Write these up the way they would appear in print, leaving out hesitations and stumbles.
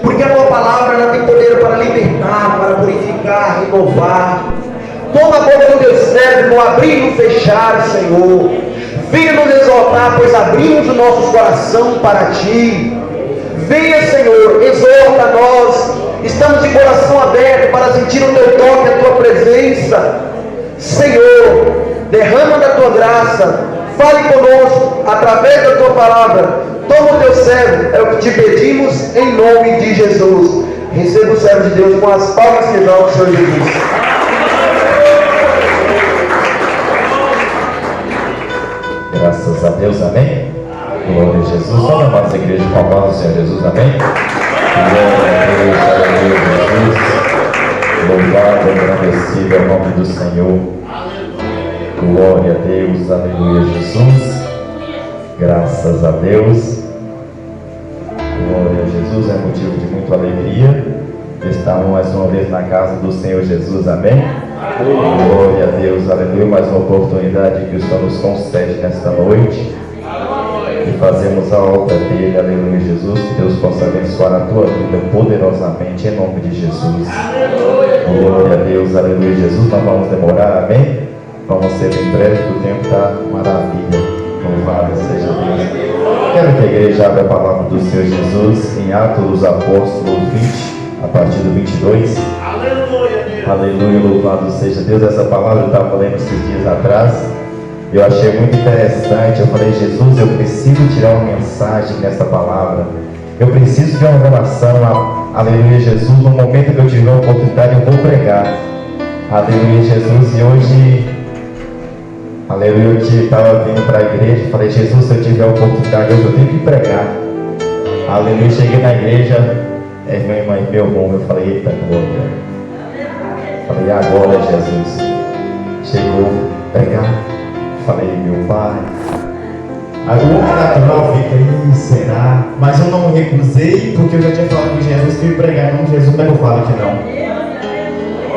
porque a tua palavra ela tem poder para libertar, para purificar, renovar. Toma a boca do teu servo, no abrir e no fechar, Senhor. Venha nos exaltar, pois abrimos o nosso coração para Ti. Venha, Senhor, exorta nós. Estamos de coração aberto para sentir o Teu toque, a Tua presença. Senhor, derrama da Tua graça. Fale conosco através da Tua palavra. Toma o Teu servo, é o que Te pedimos em nome de Jesus. Receba o servo de Deus com as palmas que exaltam o Senhor Jesus. Graças a Deus, amém? Glória a Jesus. Vamos amar essa igreja com a paz do Senhor Jesus, amém? Glória a Deus, aleluia, Jesus. Louvado, agradecido é o nome do Senhor. Glória a Deus, aleluia, Jesus. Graças a Deus. Glória a Jesus, é motivo de muita alegria. Estamos mais uma vez na casa do Senhor Jesus, amém? Glória a Deus, aleluia, mais uma oportunidade que o Senhor nos concede nesta noite e fazemos a obra dele, aleluia, Jesus. Que Deus possa abençoar a tua vida poderosamente em nome de Jesus. Glória a Deus, aleluia, Jesus. Não vamos demorar, amém? Vamos ser em breve, o tempo está maravilha. Louvado seja Deus. Quero que a igreja abra a palavra do Senhor Jesus em Atos dos Apóstolos 20, a partir do 22. Aleluia, louvado seja Deus. Essa palavra eu estava lendo esses dias atrás. Eu achei muito interessante. Eu falei, Jesus, eu preciso tirar uma mensagem nessa palavra. Eu preciso de uma revelação. Aleluia, Jesus. No momento que eu tiver a oportunidade, eu vou pregar. Aleluia, Jesus. E hoje, aleluia, eu estava vindo para a igreja. Falei, Jesus, se eu tiver a oportunidade, hoje eu tenho que pregar. Aleluia, cheguei na igreja. Minha irmã e meu irmão, eu falei, eita glória. Falei, agora Jesus. Chegou, pregar. Falei, meu Pai. Aí o homem natural fica aí, será? Mas eu não me recusei, porque eu já tinha falado com Jesus que eu ia pregar em nome de Jesus. Como é que eu falo que não?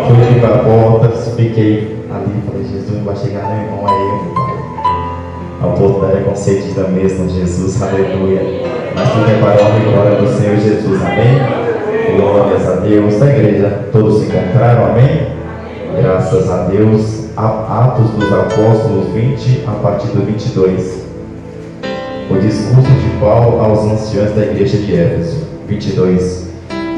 Fui ali para a porta, fiquei ali, falei, Jesus, não vai chegar meu irmão, é eu, meu Pai. A oportunidade é concedida mesmo, Jesus, aleluia. Mas tudo é para a honra e glória do Senhor Jesus, amém? Glórias a Deus. A igreja, todos se encontraram, amém? Graças a Deus. Atos dos Apóstolos 20, a partir do 22. O discurso de Paulo aos anciãos da igreja de Éfeso, 22.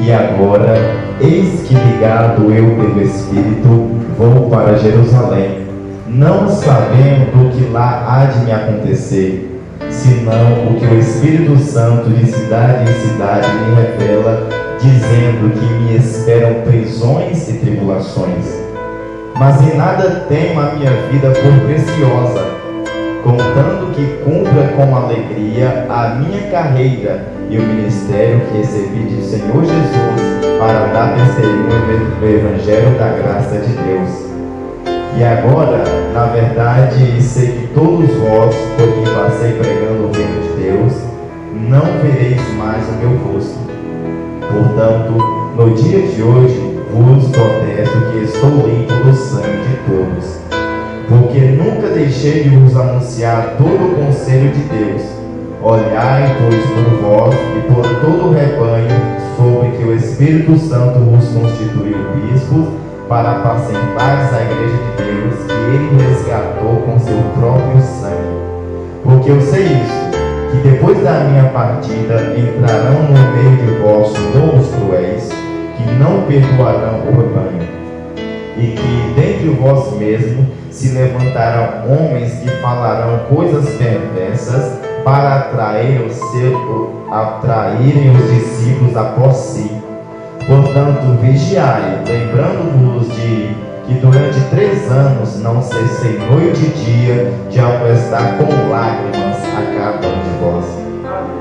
E agora, eis que ligado eu pelo Espírito, vou para Jerusalém, não sabendo o que lá há de me acontecer, senão o que o Espírito Santo de cidade em cidade me revela, dizendo que me esperam prisões e tribulações. Mas em nada tenho a minha vida por preciosa, contando que cumpra com alegria a minha carreira e o ministério que recebi do Senhor Jesus para dar testemunho do Evangelho da graça de Deus. E agora, na verdade, sei que todos vós, por quem passei pregando o reino de Deus, não vereis mais o meu rosto. Portanto, no dia de hoje, vos protesto que estou limpo do sangue de todos, porque nunca deixei de vos anunciar todo o conselho de Deus. Olhai, pois, por vós e por todo o rebanho, sobre que o Espírito Santo vos constituiu bispos, para apacentar a igreja de Deus, que ele resgatou com seu próprio sangue. Porque eu sei isso, que depois da minha partida entrarão no meio de vós lobos cruéis, que não perdoarão o rebanho, e que dentre vós mesmos se levantarão homens que falarão coisas perversas para atraírem os discípulos após si. Portanto, vigiai, lembrando-vos de que durante 3 anos não cessei noite e dia de amoestar com lágrimas a cada um de vós.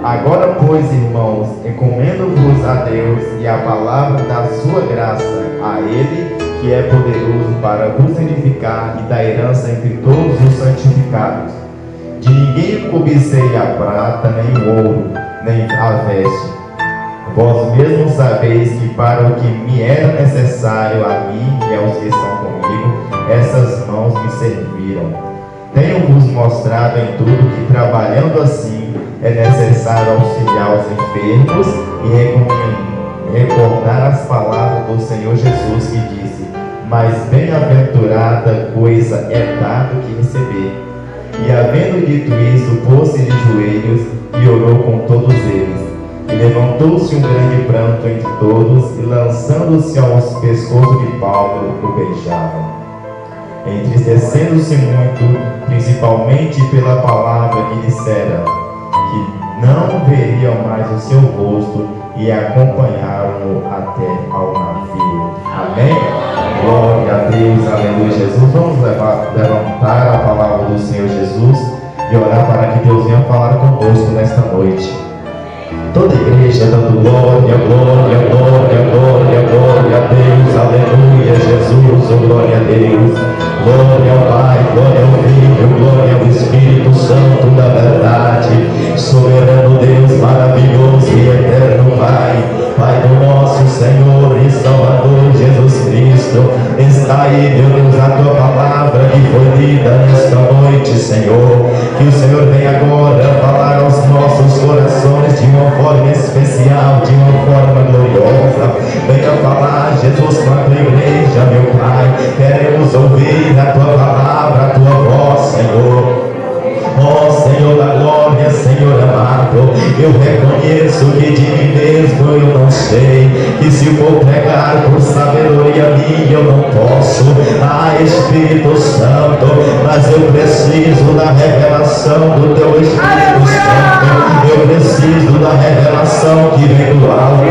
Agora, pois, irmãos, encomendo-vos a Deus e a palavra da sua graça, a Ele, que é poderoso para vos edificar e dar herança entre todos os santificados. De ninguém cobicei a prata, nem o ouro, nem a veste. Vós mesmos sabeis que para o que me era necessário a mim e aos que estão comigo, essas mãos me serviram. Tenho-vos mostrado em tudo que, trabalhando assim, é necessário auxiliar os enfermos e Senhor Jesus, que disse: mais bem-aventurada coisa é dar do que receber. E havendo dito isto, pôs-se de joelhos e orou com todos eles. E levantou-se um grande pranto entre todos, e lançando-se aos pescoços de Paulo, o beijavam. Entristecendo-se muito, principalmente pela palavra que dissera, que não veriam mais o seu rosto, e acompanharam-no até ao navio. Amém? Glória a Deus, aleluia, Jesus. Vamos levantar a palavra do Senhor Jesus e orar para que Deus venha falar conosco nesta noite. Toda a igreja dando glória, glória, glória, glória, glória a Deus, aleluia, Jesus, oh, glória a Deus, glória ao Pai, glória ao Filho, glória ao Espírito Santo da verdade, soberano Deus, maravilhoso e eterno Pai, Pai do nosso Senhor e Salvador Jesus Cristo, está aí, meu Deus, a tua palavra que foi lida nesta noite, Senhor, que o Senhor venha agora falar aos nossos corações de uma forma especial, de uma forma gloriosa. Venha falar, Jesus, com a tua igreja, meu Pai. Queremos ouvir a tua palavra, a tua voz, Senhor. Ó Senhor da glória, Senhor amado, eu reconheço que de mim mesmo eu não sei, que se for pregar por sabedoria minha eu não posso. Ah, Espírito Santo, mas eu preciso da revelação do teu Espírito Santo, eu preciso da revelação que vem do alto.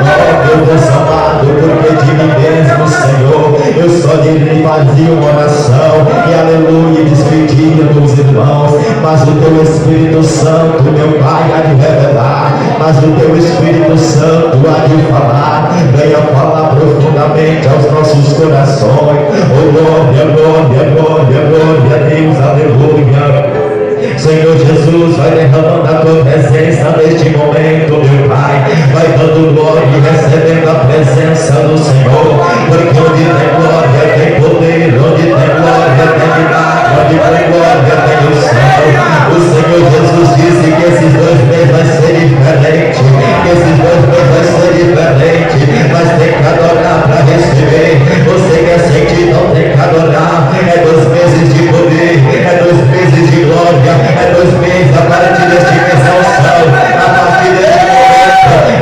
Ó meu Deus amado, porque de mim mesmo, Senhor, eu só de fazer uma oração e aleluia, despedir dos irmãos, mas o teu Espírito Santo, meu Pai, há de revelar, mas o teu Espírito Santo há de falar. Venha falar profundamente aos nossos corações. Oh, glória, glória, glória, glória a Deus, aleluia. Senhor Jesus, vai derramando a tua presença neste momento, meu Pai. Vai dando glória e recebendo a presença do Senhor. Porque onde tem glória tem poder, onde tem glória tem milagre, onde tem glória tem o céu. O Senhor Jesus disse que esses 2 meses vai ser diferente, que esses 2 meses vai ser diferente, mas tem que adorar para receber. Você quer sentir, não tem que adorar. É 2 meses de poder, é 2 meses de glória, é 2 meses a partir desta dimensão. A partir deste momento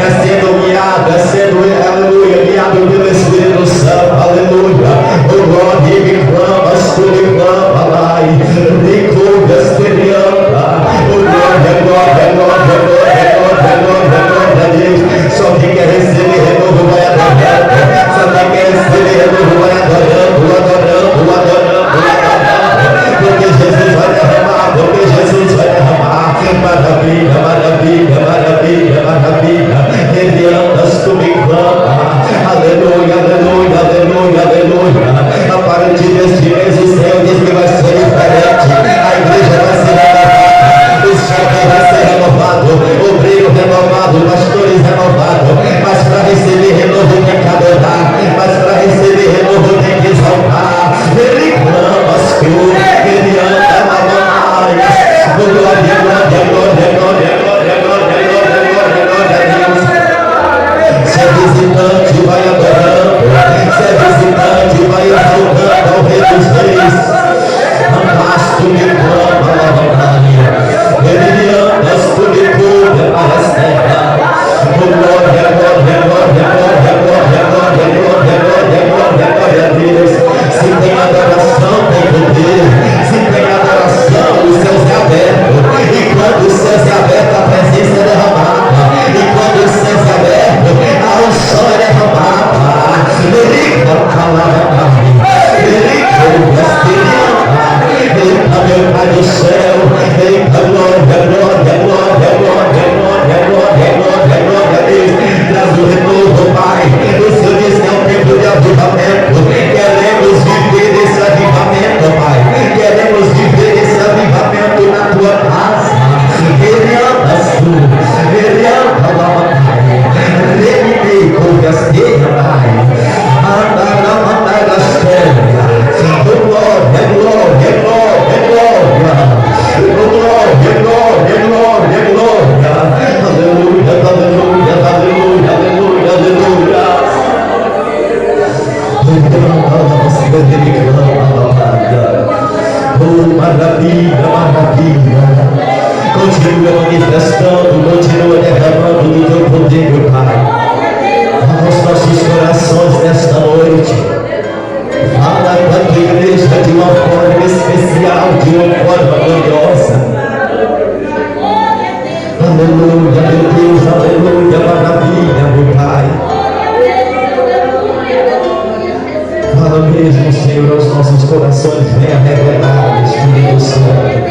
mesmo, Senhor, aos nossos corações. Venha revelar, Espírito Santo.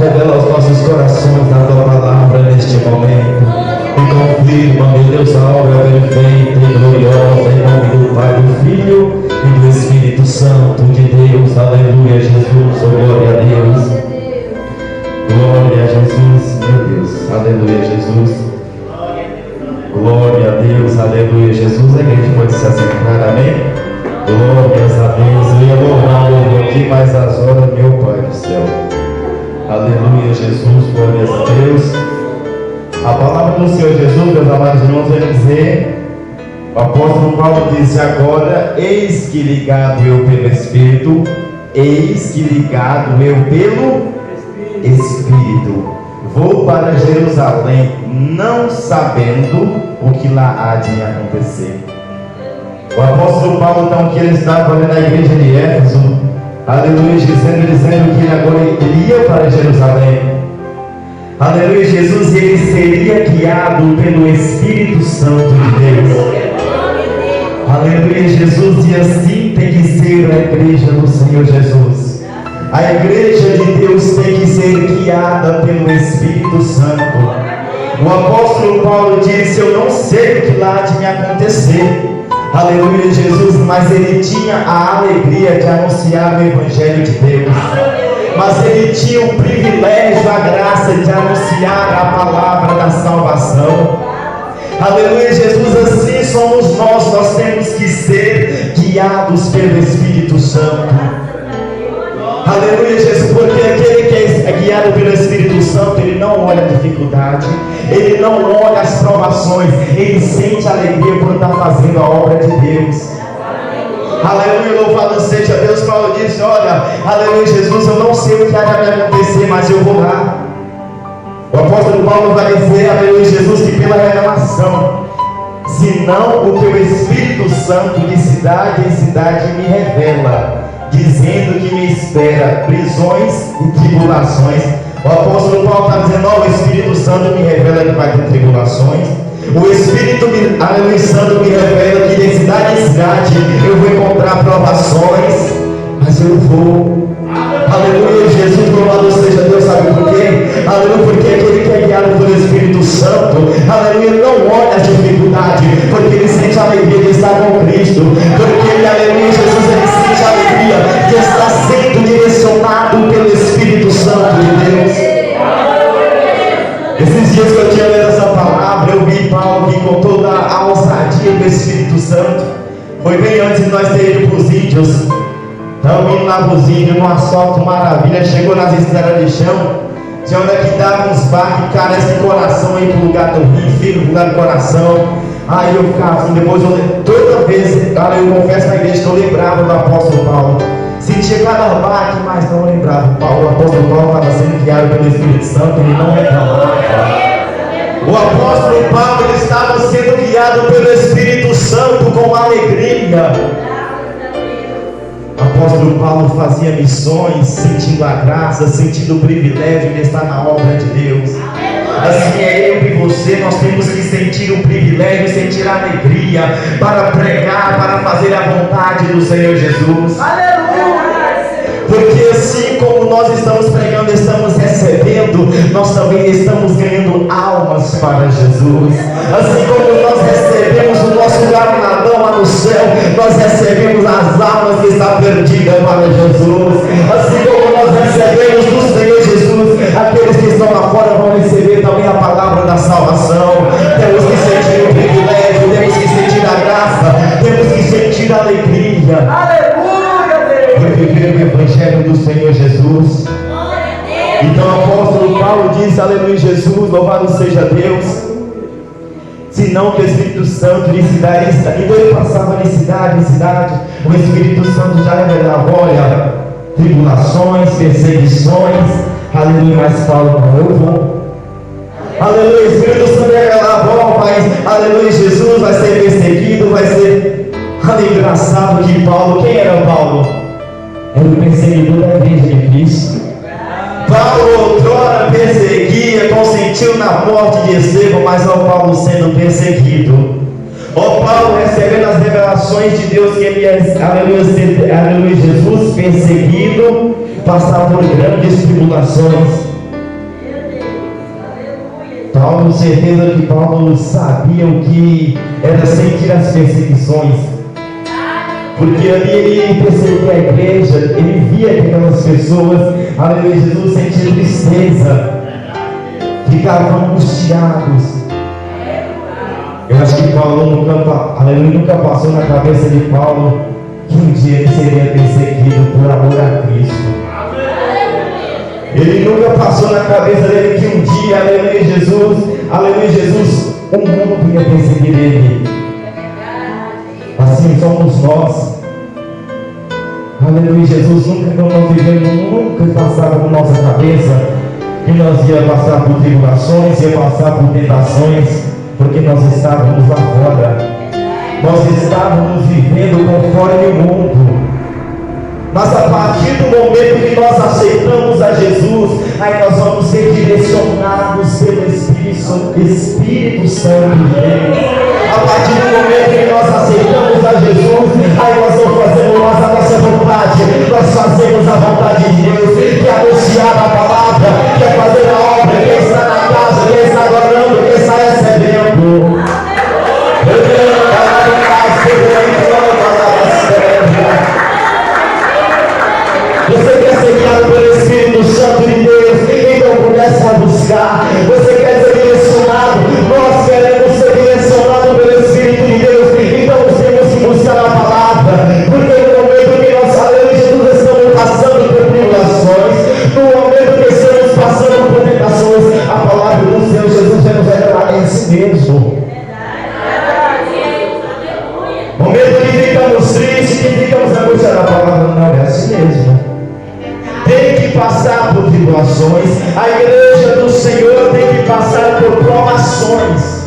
Revela aos nossos corações a tua palavra neste momento. E confirma, meu Deus, a obra perfeita e gloriosa em nome do Pai, do Filho e do Espírito Santo de Deus. Aleluia, Jesus. Oh, glória a Deus. Glória a Jesus, meu Deus. Aleluia, Jesus. Glória a Deus, aleluia, Jesus. A igreja pode se assentar, amém? Glórias a Deus. Eu ia louvar o aqui, mas as horas, meu Pai do céu. Aleluia, Jesus. Glórias a Deus. A palavra do Senhor Jesus, meus amados irmãos, vai dizer, o apóstolo Paulo disse agora: eis que ligado eu pelo Espírito, eis que ligado eu pelo Espírito, vou para Jerusalém, não sabendo o que lá há de me acontecer. O apóstolo Paulo, então, que ele estava ali na igreja de Éfeso, aleluia, dizendo que ele agora iria para Jerusalém. Aleluia, Jesus, ele seria guiado pelo Espírito Santo de Deus. Aleluia, Jesus, e assim tem que ser a igreja do Senhor Jesus. A igreja de Deus tem que ser guiada pelo Espírito Santo. O apóstolo Paulo disse: eu não sei o que lá há de me acontecer. Aleluia, Jesus, mas ele tinha a alegria de anunciar o Evangelho de Deus. Mas ele tinha o privilégio, a graça de anunciar a palavra da salvação. Aleluia, Jesus, assim somos nós temos que ser guiados pelo Espírito Santo. Aleluia, Jesus, porque aquele que é guiado pelo Espírito Santo, ele não olha a dificuldade, ele não olha as provações, ele sente alegria por estar fazendo a obra de Deus. Aleluia, louvado seja Deus. Paulo disse: olha, aleluia, Jesus, eu não sei o que há de me acontecer, mas eu vou lá. O apóstolo Paulo vai dizer, aleluia, Jesus, que pela revelação, senão o que o Espírito Santo de cidade em cidade me revela, dizendo que me espera prisões e tribulações. O apóstolo Paulo está dizendo: ó, o Espírito Santo me revela que vai ter tribulações. O Espírito aleluia, Santo me revela que de cidade em cidade eu vou encontrar provações, mas eu vou. Aleluia, Jesus, louvado seja Deus. Sabe por quê? Aleluia, porque aquele que é guiado pelo Espírito Santo, aleluia, não olha a dificuldade, porque ele sente a alegria de estar com Cristo, porque ele, aleluia, Jesus, ele sente a alegria de estar sendo direcionado pelo Espírito Santo de Deus. Esses dias que eu tinha lido essa palavra, eu vi Paulo que com toda a ousadia do Espírito Santo, foi bem antes de nós termos ido para os índios. Estamos indo lá para os índios, num asfalto maravilha, chegou nas estradas de chão, tinha onde é que dava uns barcos que carece de coração aí para o lugar do rio, filho, pro lugar do coração. Aí eu ficava assim, depois toda vez, cara, eu confesso na igreja que eu lembrava do apóstolo Paulo. Sentia cada barco, mas não lembrava. O apóstolo Paulo estava sendo guiado pelo Espírito Santo, ele não reclamava. O apóstolo Paulo, ele estava sendo guiado pelo Espírito Santo com alegria. O apóstolo Paulo fazia missões, sentindo a graça, sentindo o privilégio de estar na obra de Deus. Assim é eu e você, nós temos que sentir o privilégio, sentir a alegria para pregar, para fazer a vontade do Senhor Jesus. Porque assim como nós estamos pregando, estamos recebendo, nós também estamos ganhando almas para Jesus. Assim como nós recebemos o nosso galardão lá no céu, nós recebemos as almas que estão perdidas para Jesus. Assim como nós recebemos do Senhor Jesus, aqueles que estão lá fora vão receber também a palavra da salvação. Temos que sentir o privilégio, temos que sentir a graça, temos que sentir a alegria. Aleluia! Por viver o Evangelho do Senhor Jesus. Então o apóstolo Paulo diz, aleluia, Jesus, louvado seja Deus. Senão que o Espírito Santo de cidade em cidade, então ele passava de cidade em cidade, o Espírito Santo já revelava, olha, tribulações, perseguições, aleluia, mas Paulo não, eu vou. Aleluia, o Espírito Santo revelava, ó, mas, aleluia, Jesus vai ser perseguido, vai ser. Olha, engraçado que Paulo, quem era Paulo? Era o perseguidor da igreja de Cristo. Paulo outrora perseguia, consentiu na morte de Estevão, mas ó, Paulo sendo perseguido. Ó Paulo recebendo as revelações de Deus que ele é, aleluia, Jesus perseguido, passar por grandes tribulações. Paulo, certeza que Paulo sabia o que era sentir as perseguições, porque ali ele percebia a igreja, ele via que aquelas pessoas, aleluia, Jesus sentia tristeza, ficavam angustiados. Eu acho que Paulo nunca passou na cabeça de Paulo que um dia ele seria perseguido por amor a Cristo. Ele nunca passou na cabeça dele que um dia, aleluia Jesus, o mundo ia perseguir ele. Assim somos nós. Aleluia Jesus, nunca passava na nossa cabeça que nós ia passar por tribulações, ia passar por tentações, porque nós estávamos lá fora. Nós estávamos vivendo conforme o mundo. Mas a partir do momento que nós aceitamos a Jesus, aí nós vamos ser direcionados pelo Espírito Santo de Deus. A partir do momento que nós aceitamos a Jesus, aí nós vamos fazer a nossa vontade. Nós fazemos a vontade de Deus, que é anunciar a palavra, que é fazer a obra, quem está na casa, quem está adorando, quem está recebendo. Você quer ser guiado pelo Espírito Santo de Deus? Então comece a buscar. Você quer ser direcionado? Nós queremos ser direcionados pelo Espírito de Deus. Então temos que buscar a palavra. Porque no momento que nós falamos, Jesus, estamos passando por tribulações, no momento que estamos passando por tentações, a palavra do Senhor Jesus vai nos revelar em si mesmo. No momento que ficamos tristes, que ficamos angustiados, a palavra não é assim mesmo. Tem que passar por tribulações. A igreja do Senhor tem que passar por provações.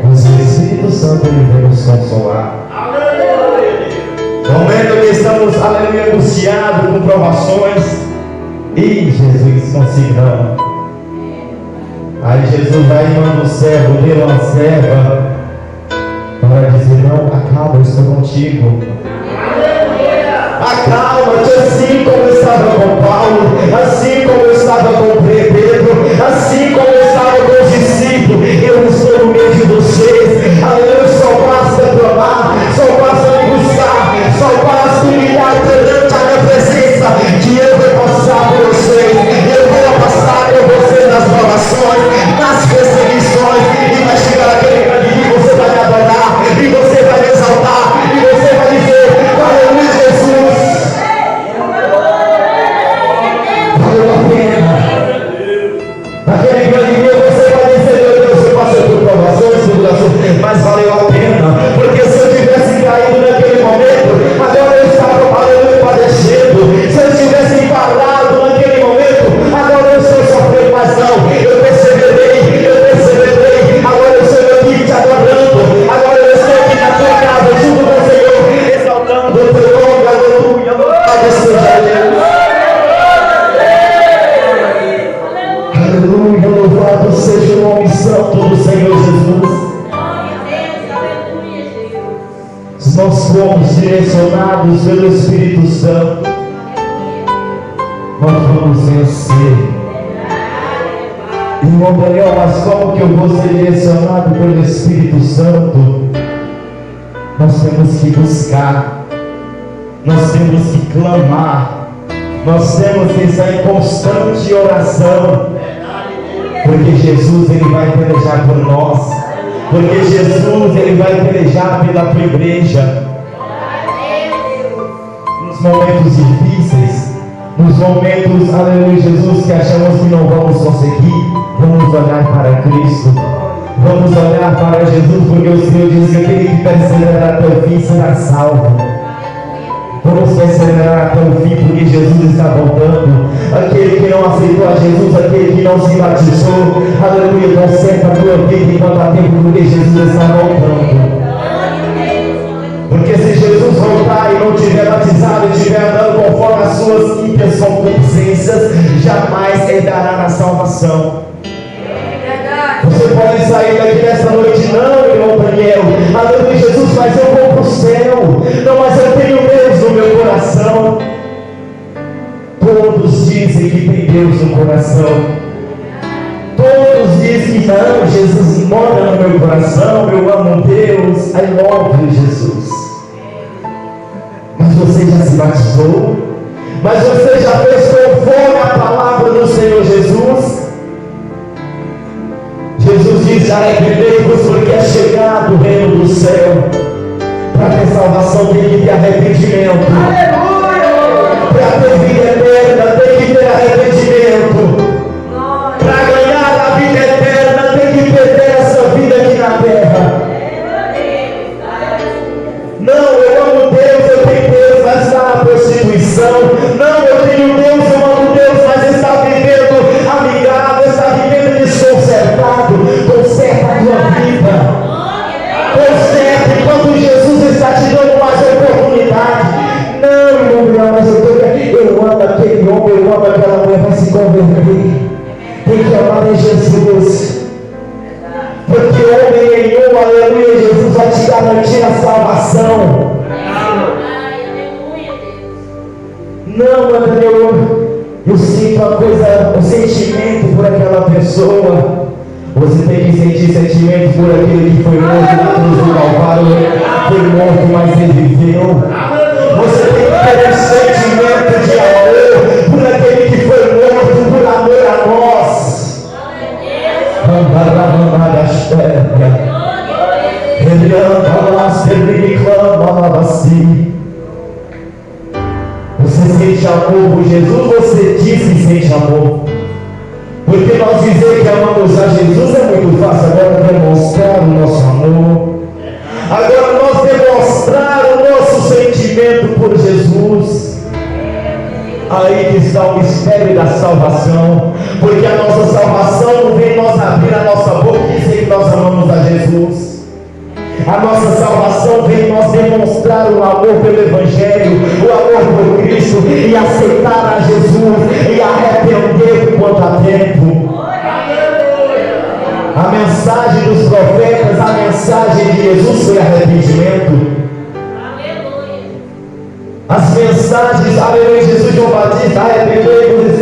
Mas o Espírito Santo ele vem nos consolar. No momento que estamos, aleluia, angustiados com provações, e Jesus consiga. Aí Jesus vai e manda um servo, dele uma serva, para dizer: não, acalma, eu estou contigo. Acalma-te, assim como eu estava com Paulo, assim como eu estava com Pedro, assim como eu estava com os discípulos. Eu estou no meio de vocês. Aleluia, só basta clamar, só basta me buscar, só basta humilhar perante a minha presença, que eu vou passar por vocês. Eu vou passar por vocês nas provações, nas perseguições, e vai chegar aquele grande dia que você vai me adorar, e você vai me exaltar, e você vai dizer: aleluia Jesus. Naquele grande dia você vai dizer: meu Deus, eu passei por provações, tribulações, mas valeu a pena, porque se eu tivesse caído naquele momento, agora eu estava, aleluia, padecendo. Se eu tivesse parado naquele momento, agora eu estou sofrendo, mas não, eu perseverei, agora eu estou aqui te adorando, agora eu estou aqui na tua casa, junto com o Senhor, exaltando o teu nome, aleluia, louvado seja Deus. Aleluia, louvado seja o nome santo do Senhor Jesus. Se nós formos direcionados pelo Espírito Santo, nós vamos vencer. Irmão Daniel, mas como que eu vou ser direcionado pelo Espírito Santo? Nós temos que buscar, nós temos que clamar, nós temos que estar em constante oração. Porque Jesus ele vai pelejar por nós, porque Jesus ele vai pelejar pela tua igreja. Nos momentos difíceis, nos momentos, aleluia Jesus, que achamos que não vamos conseguir, vamos olhar para Cristo, vamos olhar para Jesus, porque o Senhor diz que aquele que perseverar até o fim será salvo. Vamos perseverar até o fim, porque Jesus está voltando. Aquele que não aceitou a Jesus, aquele que não se batizou, aleluia, conserva a tua vida enquanto há tempo, porque Jesus está voltando. Porque se Jesus voltar e não tiver batizado e estiver andando conforme as suas ímpias concupiscências, jamais herdará na salvação. Você pode sair daqui nessa noite coração, eu amo Deus, I love you, Jesus. Mas você já se batizou? Mas você já fez conforme a palavra do Senhor Jesus? Jesus diz: arrependei-vos, porque é chegado o reino do céu. Para ter salvação tem que ter arrependimento. Para ter vida eterna tem que ter arrependimento. Para ganhar a vida eterna tem que perder essa vida aqui na terra. Não, eu amo Deus, eu tenho Deus, mas está na prostituição. Não, eu tenho Deus, eu amo Deus, mas está vivendo amigável, está vivendo desconcertado. Conserta a tua vida. Conserta enquanto Jesus está te dando mais oportunidade. Não, irmão, mas eu amo aquele homem, eu amo aquela mulher, vai se converter. Tem que amar em Jesus. Porque homem nenhum, aleluia, Jesus vai te garantir a salvação. Não, eu sinto uma coisa, um sentimento por aquela pessoa. Você tem que sentir sentimento por aquele que foi morto na cruz do Calvário. Foi morto, mas ele viveu. Você tem que ter um sentimento de amor por aquele que foi morto por amor a nós. Ele anda lá, ele clama assim. Você sente amor por Jesus? Você diz que sente amor. Porque nós dizer que amamos a Jesus é muito fácil. Agora demonstrar o nosso amor. Agora nós demonstrar o nosso sentimento por Jesus. Aí que está o mistério da salvação. Porque a nossa salvação não vem nós abrir a nossa boca e dizer que nós amamos a Jesus. A nossa salvação vem nós demonstrar o amor pelo Evangelho, o amor por Cristo, e aceitar a Jesus e arrepender enquanto há tempo. A mensagem dos profetas, a mensagem de Jesus foi arrependimento. As mensagens, aleluia, Jesus João Batista, arrependei-vos,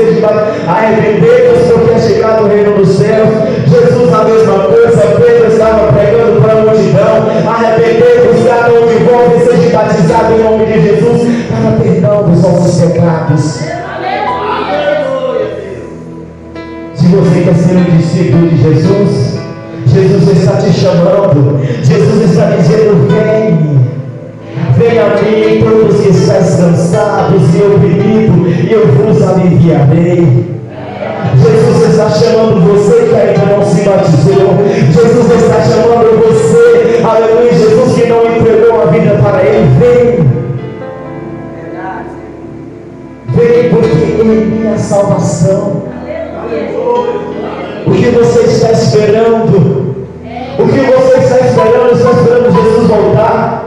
arrependei-vos, porque é chegado o reino dos céus. Jesus a mesma coisa, Pedro estava pregando para a multidão: arrependei-vos, cada um de vós e seja batizado em nome de Jesus para perdão dos nossos pecados. Se você quer ser um discípulo de Jesus, Jesus está te chamando. Jesus está dizendo: venha a mim, todos que estáis cansados e oprimidos, e eu vos aliviarei. Jesus está chamando você que ainda não se batizou. Jesus está chamando você, aleluia, Jesus que não entregou a vida para Ele. Vem porque Ele é a salvação. O que você está esperando? O que você está esperando? Está esperando Jesus voltar?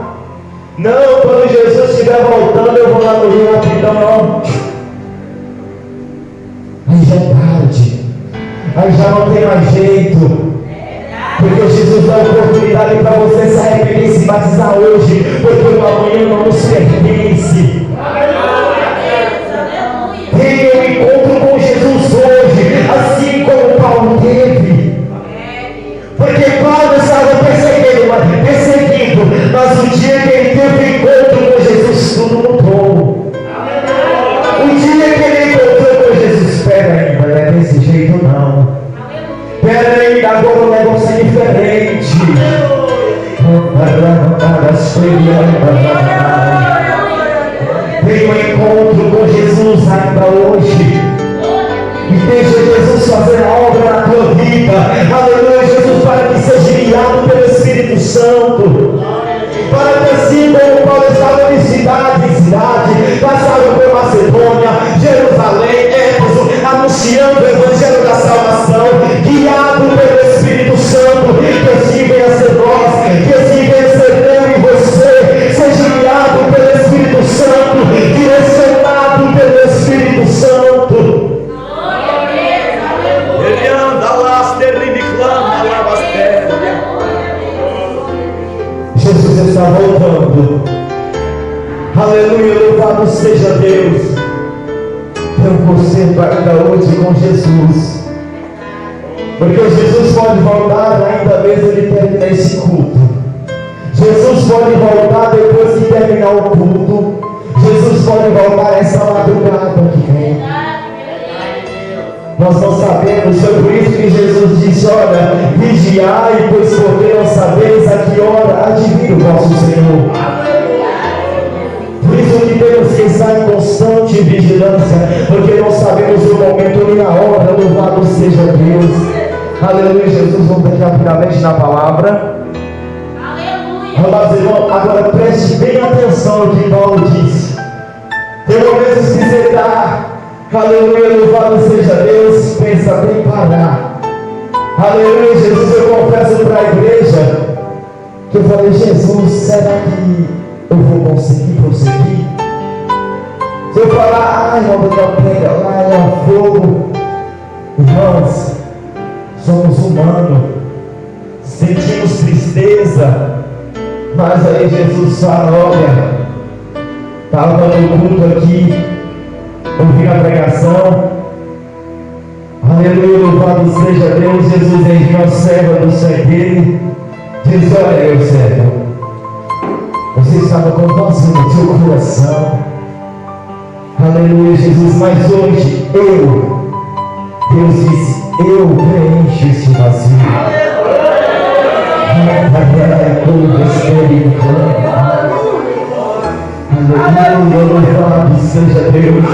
Não, quando Jesus estiver voltando, eu vou lá no rio rapidão, não. Aí já é tarde. Aí já não tem mais jeito. Porque Jesus dá oportunidade para você se arrepender e se batizar hoje. Porque o amanhã não nos pertence. Tenha um encontro com Jesus hoje, assim como Paulo teve. Porque Paulo estava perseguido, mas o dia que ele teve encontro com Jesus, tudo mudou. O dia que ele encontrou com Jesus, espera aí, não é desse jeito não. Espera aí, agora o negócio é diferente. Tenha um encontro com Jesus ainda hoje. E deixa Jesus fazer a obra na tua vida. Aleluia, Jesus, para que seja guiado pelo Espírito Santo. Para que assim como Paulo estava de cidade em cidade, passava por Macedônia, Jerusalém, Éfeso, anunciando o Evangelho da salvação, guiado pelo Espírito Santo. Que assim venha a ser nós, que assim venha a ser eu e você. Seja guiado pelo Espírito Santo, direcionado pelo Espírito Santo. Ele anda lá, ele clama lá, Jesus está voltando. Aleluia, louvado seja Deus. Tem um concerto ainda hoje com Jesus. Porque Jesus pode voltar ainda mesmo de terminar esse culto. Jesus pode voltar depois de terminar o culto. Jesus pode voltar essa madrugada que vem. Nós não sabemos, foi por isso que Jesus disse: olha, vigiai, pois porque não sabeis a que hora há de vir o vosso Senhor. Por isso que temos que estar em constante vigilância, porque não sabemos o momento nem a hora. Louvado seja Deus. Aleluia, Jesus. Vamos entrar rapidamente na palavra. Amados irmãos, agora preste bem atenção no que Paulo disse. Tem momentos que você está, aleluia, louvado seja Deus, pensa bem parar. Aleluia, Jesus. Eu confesso para a igreja que eu falei: Jesus, será que eu vou conseguir prosseguir? Se eu falar, ai, não pega lá, é fogo. Irmãos, somos humanos, sentimos tristeza, mas aí Jesus fala: olha, estava no culto aqui, ouvi a pregação, aleluia, louvado seja Deus. Jesus enviou a serva do cegueiro, diz: olha, meu servo, você estava com vazio no seu coração, aleluia, Jesus, mas hoje Deus disse: eu preencho este vazio. Aleluia, louvado seja Deus.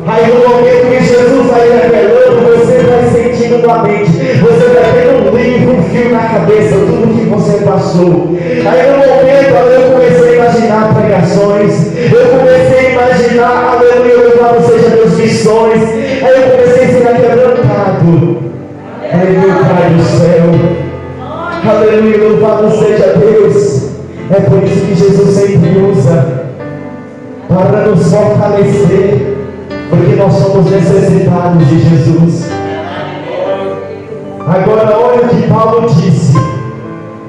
Aí no momento que Jesus vai revelando, você vai sentindo na mente, você vai tendo um livro, um fio na cabeça, tudo que você passou. Aí no momento eu comecei a imaginar pregações, eu comecei a imaginar, aleluia, louvado seja Deus, missões. Aí eu comecei a ser quebrantado. Aleluia, Pai do céu. Aleluia, louvado seja Deus. É por isso que Jesus sempre usa para nos fortalecer, porque nós somos necessitados de Jesus. Agora olha o que Paulo disse.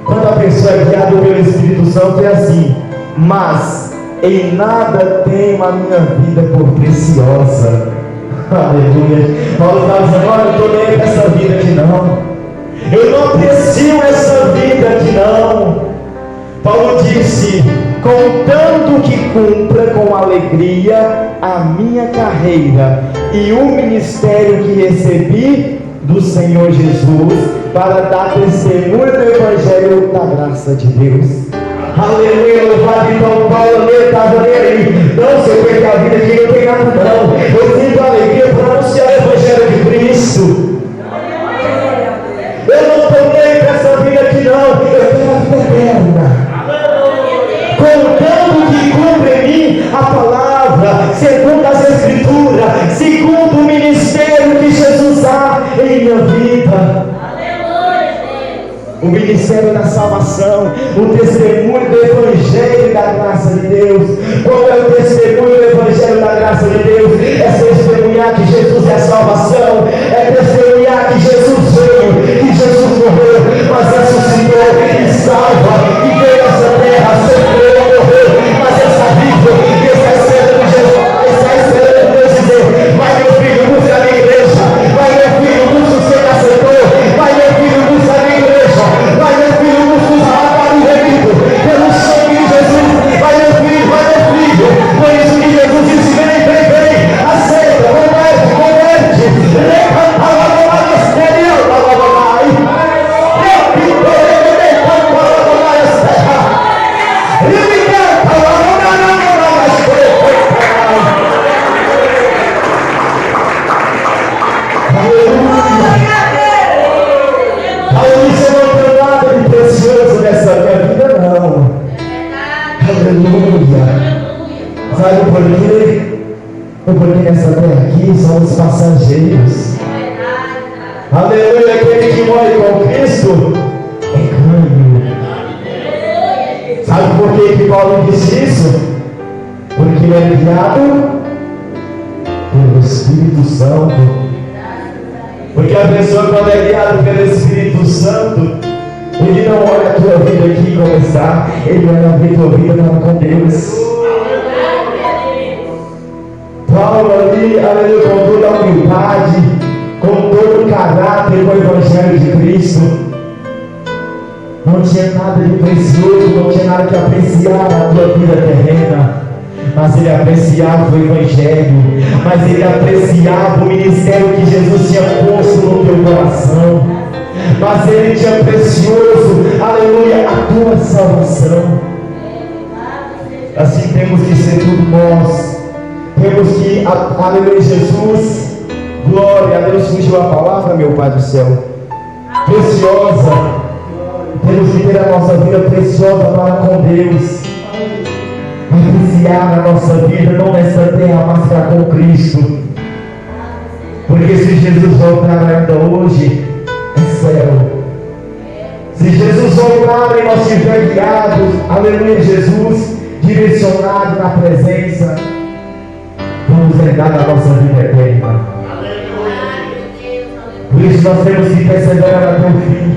Quando a pessoa é guiada pelo Espírito Santo é assim: mas em nada tenho a minha vida por preciosa. Aleluia. Paulo está dizendo: olha, eu estou nem nessa vida aqui não, eu não aprecio essa vida aqui não. Paulo disse: contanto que cumpra com alegria a minha carreira e o ministério que recebi do Senhor Jesus, para dar testemunho do Evangelho da graça de Deus. Aleluia, louvado. Então Paulo estava nele: não, se eu perder a vida aqui, não tem nada não, eu sinto alegria para anunciar o Evangelho de Cristo. Eu não estou nem para essa vida aqui não, eu tenho a vida eterna. Contando que cumpre em mim a palavra, segundo as Escrituras, segundo o ministério que Jesus há em minha vida. O ministério da salvação, o testemunho do Evangelho da graça de Deus. Qual é o testemunho do Evangelho da graça de Deus? É testemunhar que Jesus é a salvação, é testemunhar que Jesus veio, que Jesus morreu, mas ressuscitou e salva, e veio a essa terra, sofreu, morreu, mas está vivo, e está esperando Jesus, está esperando Deus dizer: vai meu filho, busca a minha igreja, vai meu filho, busca o seu nascedor, vai meu filho, busca a minha igreja, vai meu filho, busca o salário remido pelo sangue de Jesus, vai meu filho, por isso que Jesus disse: vem, vem, vem, aceita, converte, levanta a palavra exterior, sabe por quê? Porque nessa terra aqui somos passageiros. Aleluia. Aquele que morre com Cristo é ganho. Sabe por que Paulo disse isso? Porque ele é guiado pelo Espírito Santo. Porque a pessoa, quando é guiada pelo Espírito Santo, ele não olha a tua vida aqui como está, ele olha a tua vida para com Deus. Paulo ali, aleluia, com toda a humildade, com todo o carinho, caráter com o Evangelho de Cristo. Não tinha nada de precioso, não tinha nada que apreciar na tua vida terrena, mas ele apreciava o Evangelho, mas ele apreciava o ministério que Jesus tinha posto no teu coração, mas ele tinha precioso, aleluia, a tua salvação. Assim temos que ser tudo nós, temos que, aleluia, Jesus, glória a Deus. Fugiu a palavra, meu Pai do céu, preciosa. Temos que ter a nossa vida preciosa para com Deus, apreciar a nossa vida, não nesta terra, mas para com Cristo, porque se Jesus voltar ainda hoje, é céu. Se Jesus voltar e nós estivermos guiados, aleluia, Jesus, direcionado na presença, vamos herdar a nossa vida eterna. Por isso nós temos que perseverar até o fim.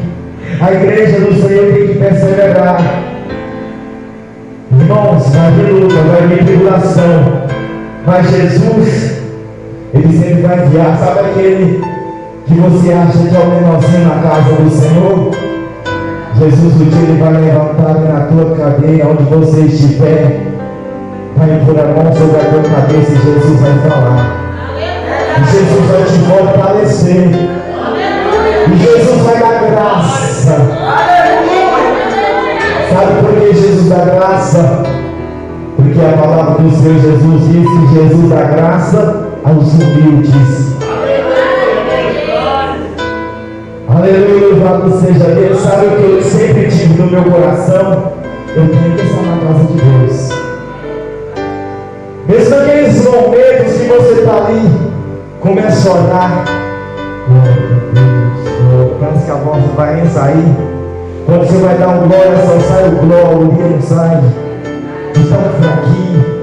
A igreja do Senhor tem que perseverar. Irmãos, vai vir luta, vai vir tribulação, mas Jesus, ele sempre vai guiar. Sabe aquele que você acha que é o menorzinho na casa do Senhor? Jesus, o dia ele vai levantar na tua cadeira, onde você estiver, vai impor a mão sobre a tua cabeça e Jesus vai falar. E Jesus vai te fortalecer. E Jesus vai dar graça. Sabe por que Jesus dá graça? Porque a palavra do Senhor Jesus diz que Jesus dá graça aos humildes. Aleluia, louvado seja Deus. Sabe o que eu sempre tive no meu coração? Eu tenho que estar na casa de Deus. Mesmo naqueles momentos que você está ali, começa a orar. Parece que a voz vai nem sair. Quando você vai dar um glória, só sai o glória, não sai. Está fraquinho.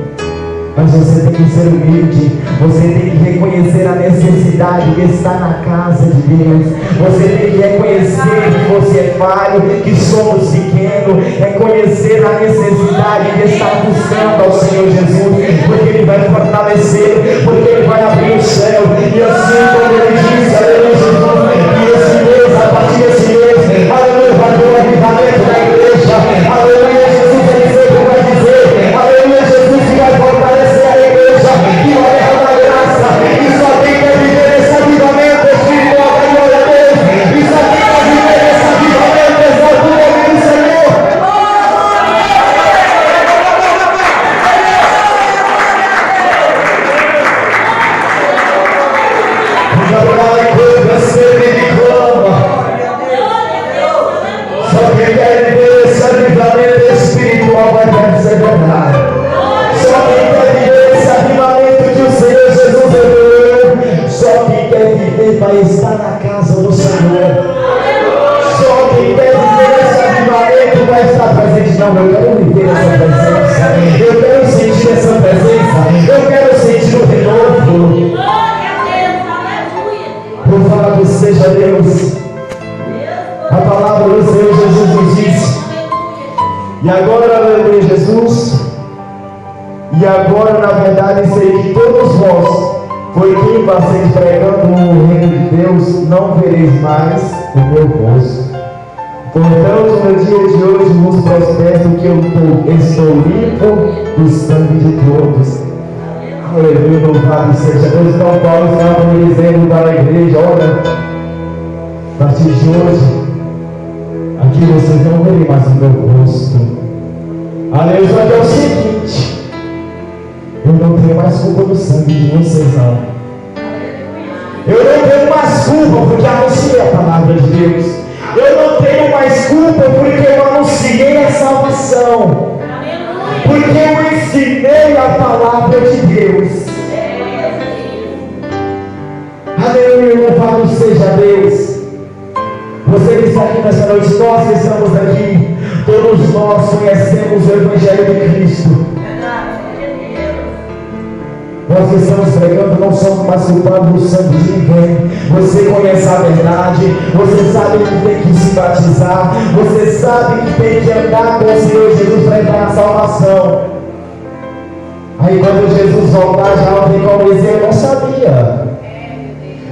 Mas você tem que ser humilde. Você tem que reconhecer a necessidade de estar na casa de Deus. Você tem que reconhecer que você é falho, que somos pequenos. Reconhecer a necessidade de estar buscando ao Senhor Jesus, porque Ele vai fortalecer, porque Ele vai abrir o céu. E assim como Ele disse, aleluia, Jesus, e esse mês, a partir desse mês, aleluia, vai ter um avivamento da igreja. Aleluia, Jesus, Ele sempre vai dizer, aleluia, Jesus, que vai fortalecer a igreja, que vai derramar graça, e só tem que viver esse avivamento espiritual, glória a Deus, e só tem que viver esse avivamento, exalta o nome do Senhor. Só quem quer viver esse avivamento espiritual vai perseverar. Só quem quer viver esse avivamento que o Senhor Jesus deu. Só quem quer viver vai estar na casa do Senhor. Só quem quer viver esse avivamento vai estar presente. Não, eu quero viver essa presença. Eu quero sentir essa presença. Eu quero sentir o renovo. Louvado seja Deus. A palavra do Senhor Jesus nos diz. E agora, aleluia, Jesus. E agora, na verdade, sei que todos vós, foi quem passeis pregando o reino de Deus, não vereis mais o meu rosto. Portanto, no dia de hoje vos protesto que eu estou limpo do sangue de todos. Aleluia, louvado seja Deus. Então Paulo estava me dizendo para a igreja, olha, a partir de hoje, aqui vocês não verem mais o meu rosto. Aleluia, só que é o seguinte, eu não tenho mais culpa do sangue de vocês, não. Eu não tenho mais culpa porque anunciei a palavra de Deus. Eu não tenho mais culpa porque eu anunciei a salvação. Porque eu ensinei a palavra de Deus. Aleluia, louvado seja Deus. Você que está aqui nessa noite, nós que estamos aqui, todos nós conhecemos o Evangelho de Cristo. Nós que estamos pregando não somos mais culpados do sangue de ninguém. Você conhece a verdade, você sabe que tem que se batizar, você sabe que tem que andar com o Senhor Jesus para entrar na salvação. Aí quando Jesus voltar, já não tem como dizer, eu não sabia.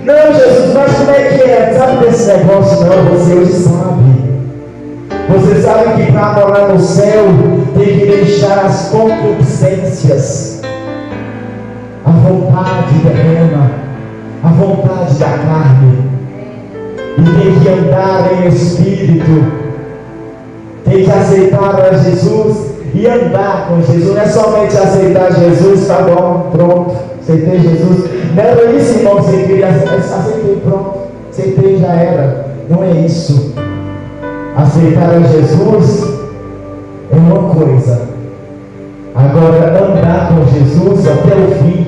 Não, Jesus, mas como é que é? Sabe desse negócio? Não, você hoje sabe. Você sabe que para morar no céu tem que deixar as concupiscências, a vontade terrena, a vontade da carne, e tem que andar em espírito, tem que aceitar a Jesus e andar com Jesus. Não é somente aceitar Jesus, tá bom, pronto, aceitei Jesus. Não era isso, irmão, que você queria, aceitei, pronto, aceitei, já era. Não é isso. Aceitar a Jesus é uma coisa, agora andar com Jesus até o fim,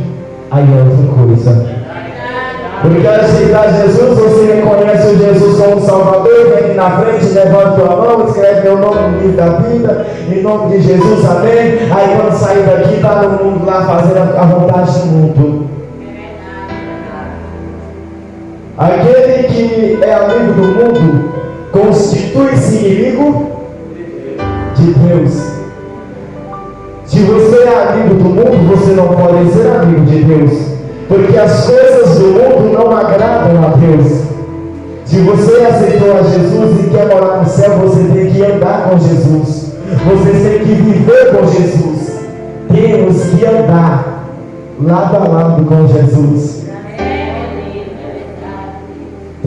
aí é outra coisa. Porque aceitar Jesus, você reconhece o Jesus como Salvador, vem aqui na frente, levanta tua mão, escreve meu nome no livro da vida, em nome de Jesus, amém. Aí quando sair daqui, está no mundo lá fazendo a vontade do mundo. Aquele que é amigo do mundo constitui-se inimigo de Deus. Se você é amigo do mundo, você não pode ser amigo de Deus, porque as coisas do mundo não agradam a Deus. Se você aceitou a Jesus e quer morar no céu, você tem que andar com Jesus, você tem que viver com Jesus. Temos que andar lado a lado com Jesus.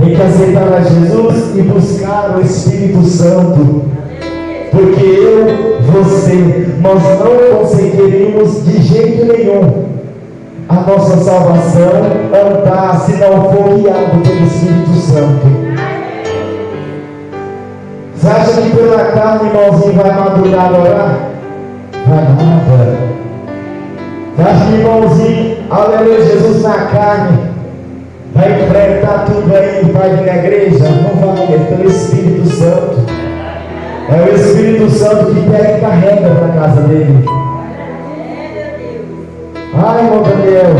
Tem que aceitar a Jesus e buscar o Espírito Santo. Porque eu, você, nós não conseguiríamos de jeito nenhum a nossa salvação andar se não for guiado pelo Espírito Santo. Você acha que pela carne, irmãozinho, vai madrugar a orar? Vai nada. Você acha que, irmãozinho, aleluia, Jesus na carne vai enfrentar tudo aí, vai vir na igreja? Não vai, é pelo Espírito Santo. É o Espírito Santo que pega e carrega para a casa dele. Ai, irmão Daniel,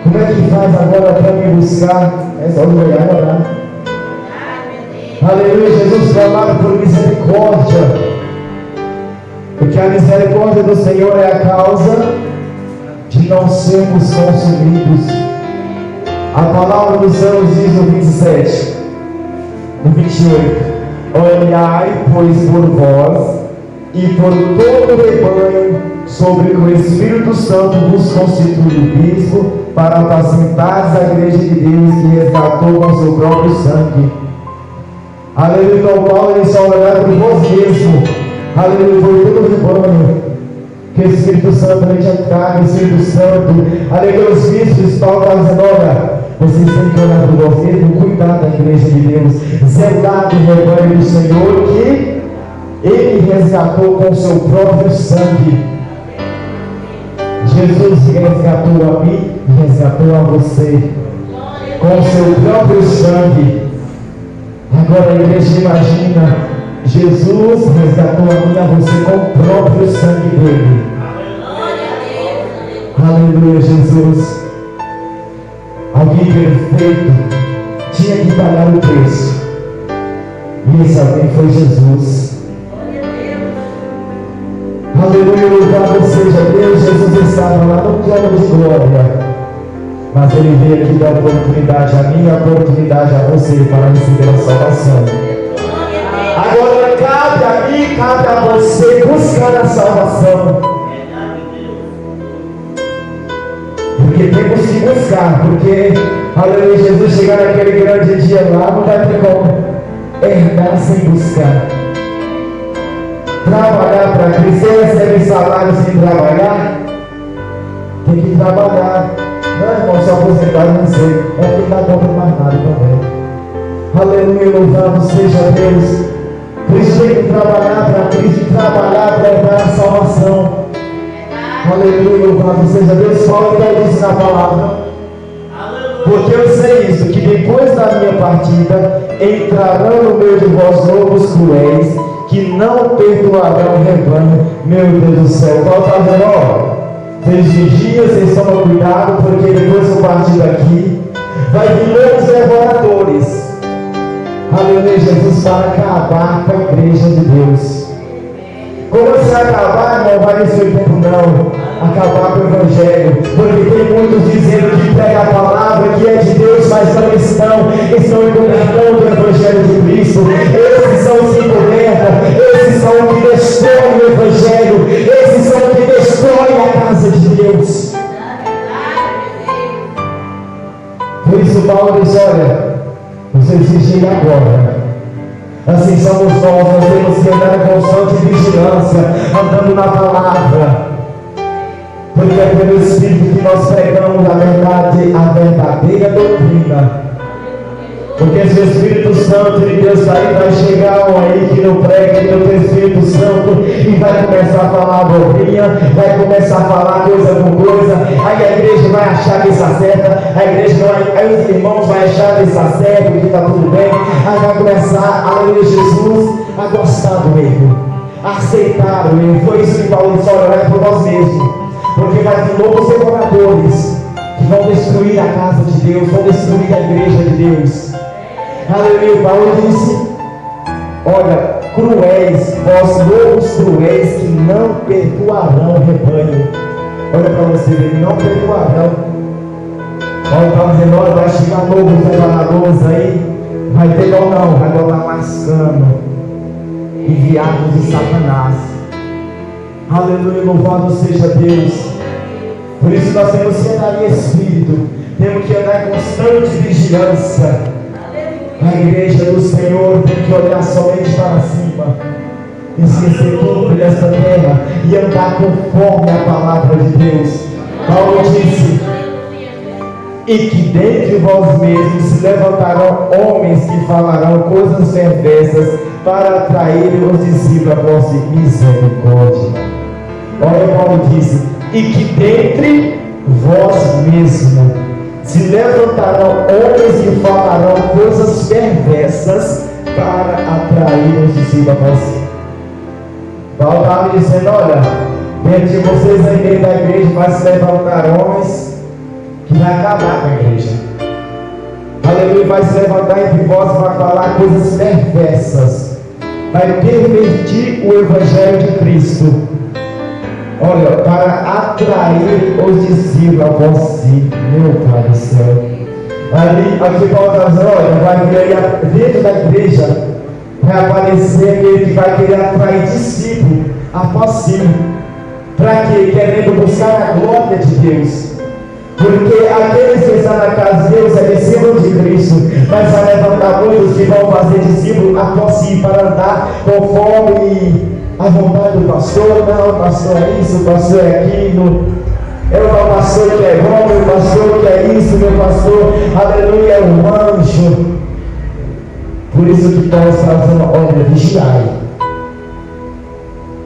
como é que faz agora para me buscar? É só olhar e orar. Aleluia, Jesus, clamado por misericórdia. Porque a misericórdia do Senhor é a causa de não sermos consumidos. A palavra do Senhor diz no 27, no 28: olhai, pois, por vós e por todo o rebanho, sobre que o Espírito Santo vos constitui bispo, para apacentar a igreja de Deus que resgatou com seu próprio sangue. Aleluia. Então Paulo, ele só olhar por vós mesmo, aleluia, por todo o rebanho, que o Espírito Santo a gente entrar, o Espírito Santo, aleluia, os bispos, Paulo está dizendo: olha, vocês têm que olhar por vós mesmo, cuidar da igreja de Deus, zelar do rebanho do Senhor, que Ele resgatou com seu próprio sangue. Jesus resgatou a mim e resgatou a você com seu próprio sangue. Agora a igreja imagina, Jesus resgatou a mim e a você com o próprio sangue dele. Aleluia, Jesus. Alguém perfeito tinha que pagar o preço, e esse alguém foi Jesus. Aleluia, louvado seja Deus. Jesus estava lá no trono de glória, mas Ele veio aqui dar oportunidade a mim e a oportunidade a você para receber a salvação. Agora cabe a mim, cabe a você buscar a salvação. Porque temos que buscar, porque, aleluia, Jesus chegar naquele grande dia lá, não vai ter como herdar sem buscar. Trabalhar para Cristo, você recebe salário sem trabalhar? Tem que trabalhar. Não, irmão, se aposentar, não sei. É que não dá conta de mais nada também. Aleluia, louvado seja Deus. Cristo tem que trabalhar para Cristo, trabalhar para entrar na salvação. Aleluia, louvado seja Deus. Paulo já disse na palavra: porque eu sei isso, que depois da minha partida entrarão no meio de vós lobos cruéis, que não perdoarão o rebanho. Meu Deus do céu, Paulo está dizendo: ó, vocês vigiam, vocês tomam cuidado, porque depois que eu partir daqui, vai vir lobos devoradores. Aleluia, Jesus, para acabar com a igreja de Deus. Como se acabar, não vai nesse tempo não. acabar com o Evangelho, porque tem muitos dizendo que pega a palavra que é de Deus, mas não estão encobertando o Evangelho de Cristo. Esses são os que encobertam, esses são os que destroem o Evangelho, esses são os que destroem a casa de Deus. Por isso Paulo diz, olha, vocês vigiem agora. Assim somos nós temos que andar em constante vigilância, andando na palavra, porque é pelo Espírito que nós pregamos a verdadeira doutrina. Porque se o Espírito Santo de Deus vai chegar um aí que não prega, que não tem Espírito Santo, e vai começar a falar abobrinha, vai começar a falar coisa com coisa, aí a igreja vai achar que está certa, aí os irmãos vão achar que está certo, que está tudo bem, aí vai começar, aleluia, Jesus, a gostar do erro, a aceitar o erro. Foi isso que Paulo disse, olha, vai por nós mesmos, porque vai vir novos devoradores que vão destruir a casa de Deus, vão destruir a igreja de Deus. Aleluia. Paulo disse, olha, cruéis, vós lobos cruéis que não perdoarão o rebanho. Olha para você ver, não perdoarão. Paulo está dizendo, olha, vai chegar novos devoradores aí, vai ter não, vai botar mais cano, enviados de Satanás. Aleluia, louvado seja Deus. Por isso nós temos que andar em espírito, temos que andar em constante vigilância. A igreja do Senhor tem que olhar somente para cima, esquecer tudo desta terra e andar conforme a palavra de Deus. Paulo disse, e que dentre vós mesmos se levantarão homens que falarão coisas perversas para atrair os discípulos a vossa misericórdia. Olha, Paulo disse, e que dentre vós mesmos se levantarão homens que falarão coisas perversas para atrair os discípulos a você. Paulo estava dizendo, olha, dentro de vocês aí dentro da igreja vai se levantar homens que vai acabar com a igreja. Aleluia, vai se levantar entre vós e vai falar coisas perversas, vai pervertir o Evangelho de Cristo. Olha, para atrair os discípulos a você, meu Pai do céu. Aqui Paulo está dizendo, olha, vai vir aí dentro da igreja, vai aparecer aquele que vai querer atrair discípulos após si. Para quê? Querendo buscar a glória de Deus. Porque aqueles que estão na casa de Deus é discípulo de Cristo, mas vai levantar muitos que vão fazer discípulos após si, para andar conforme a vontade do pastor. Não, o pastor é isso, o pastor é aquilo, é o pastor que é bom, o pastor que é isso, meu pastor, aleluia, é um anjo. Por isso que Paulo está dizendo, olha, vigiai.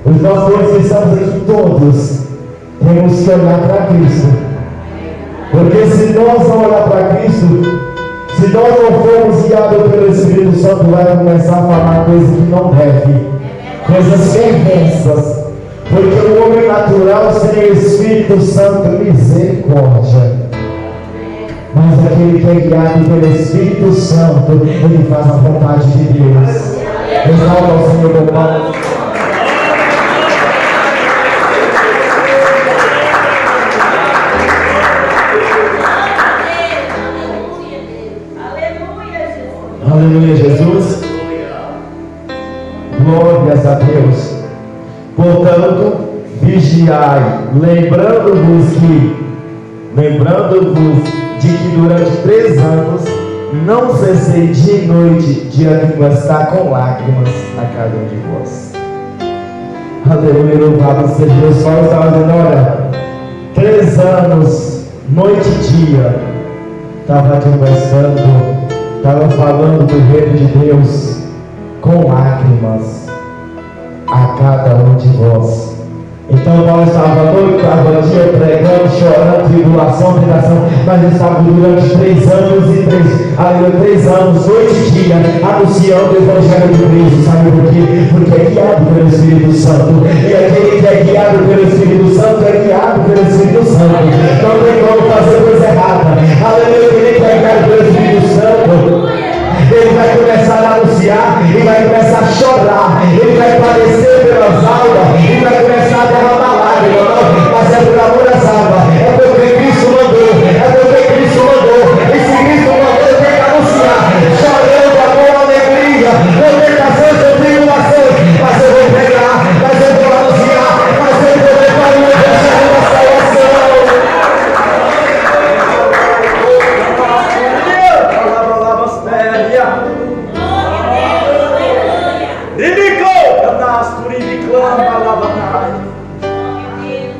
Os nós que estamos aqui todos temos que olhar para Cristo, porque se nós não olhar para Cristo, se nós não formos guiados pelo Espírito Santo, vai começar a falar coisas que não deve, coisas perversas, porque o homem natural sem o Espírito Santo, misericórdia, mas aquele que é guiado pelo Espírito Santo, ele faz a vontade de Deus. Exalta ao Senhor, meu Pai. Aleluia, Jesus. Glórias a Deus. Portanto, vigiai, lembrando-vos de que durante 3 anos não cessei dia e noite de admoestar com lágrimas a cada um de vós. Aleluia, louvado seja Deus. Paulo estava dizendo, olha, 3 anos, noite e dia, estava admoestando, estava falando do reino de Deus com lágrimas a cada um de vós. Então Paulo estava noite, estava dia, pregando, chorando, tribulação, tentação, mas estava durante 3 anos e 3 anos, noite e dia, anunciando o Evangelho de Cristo. Sabe por quê? Porque é guiado pelo Espírito Santo, e aquele que é guiado pelo Espírito Santo é guiado pelo Espírito Santo. Não tem como fazer coisa errada. Aleluia, aquele que é guiado pelo Espírito Santo, ele vai começar a anunciar, ele vai começar a chorar, ele vai padecer pelas almas, ele vai começar a derramar lágrimas, mas é por amor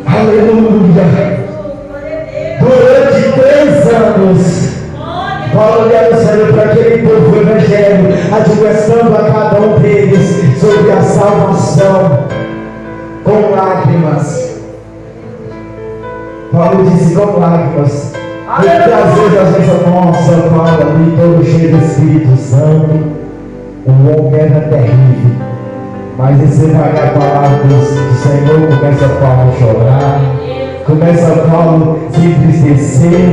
Aleluia. Durante 3 anos, Paulo olhava o Senhor para aquele povo do Evangelho, admoestando a cada um deles sobre a salvação, com lágrimas. Paulo disse com lágrimas. Muitas vezes a gente pensa, nossa, Paulo ali todo cheio do Espírito Santo, o homem era terrível. Mas você vai a palavra do Senhor, começa Paulo a chorar, começa Paulo a se entristecer,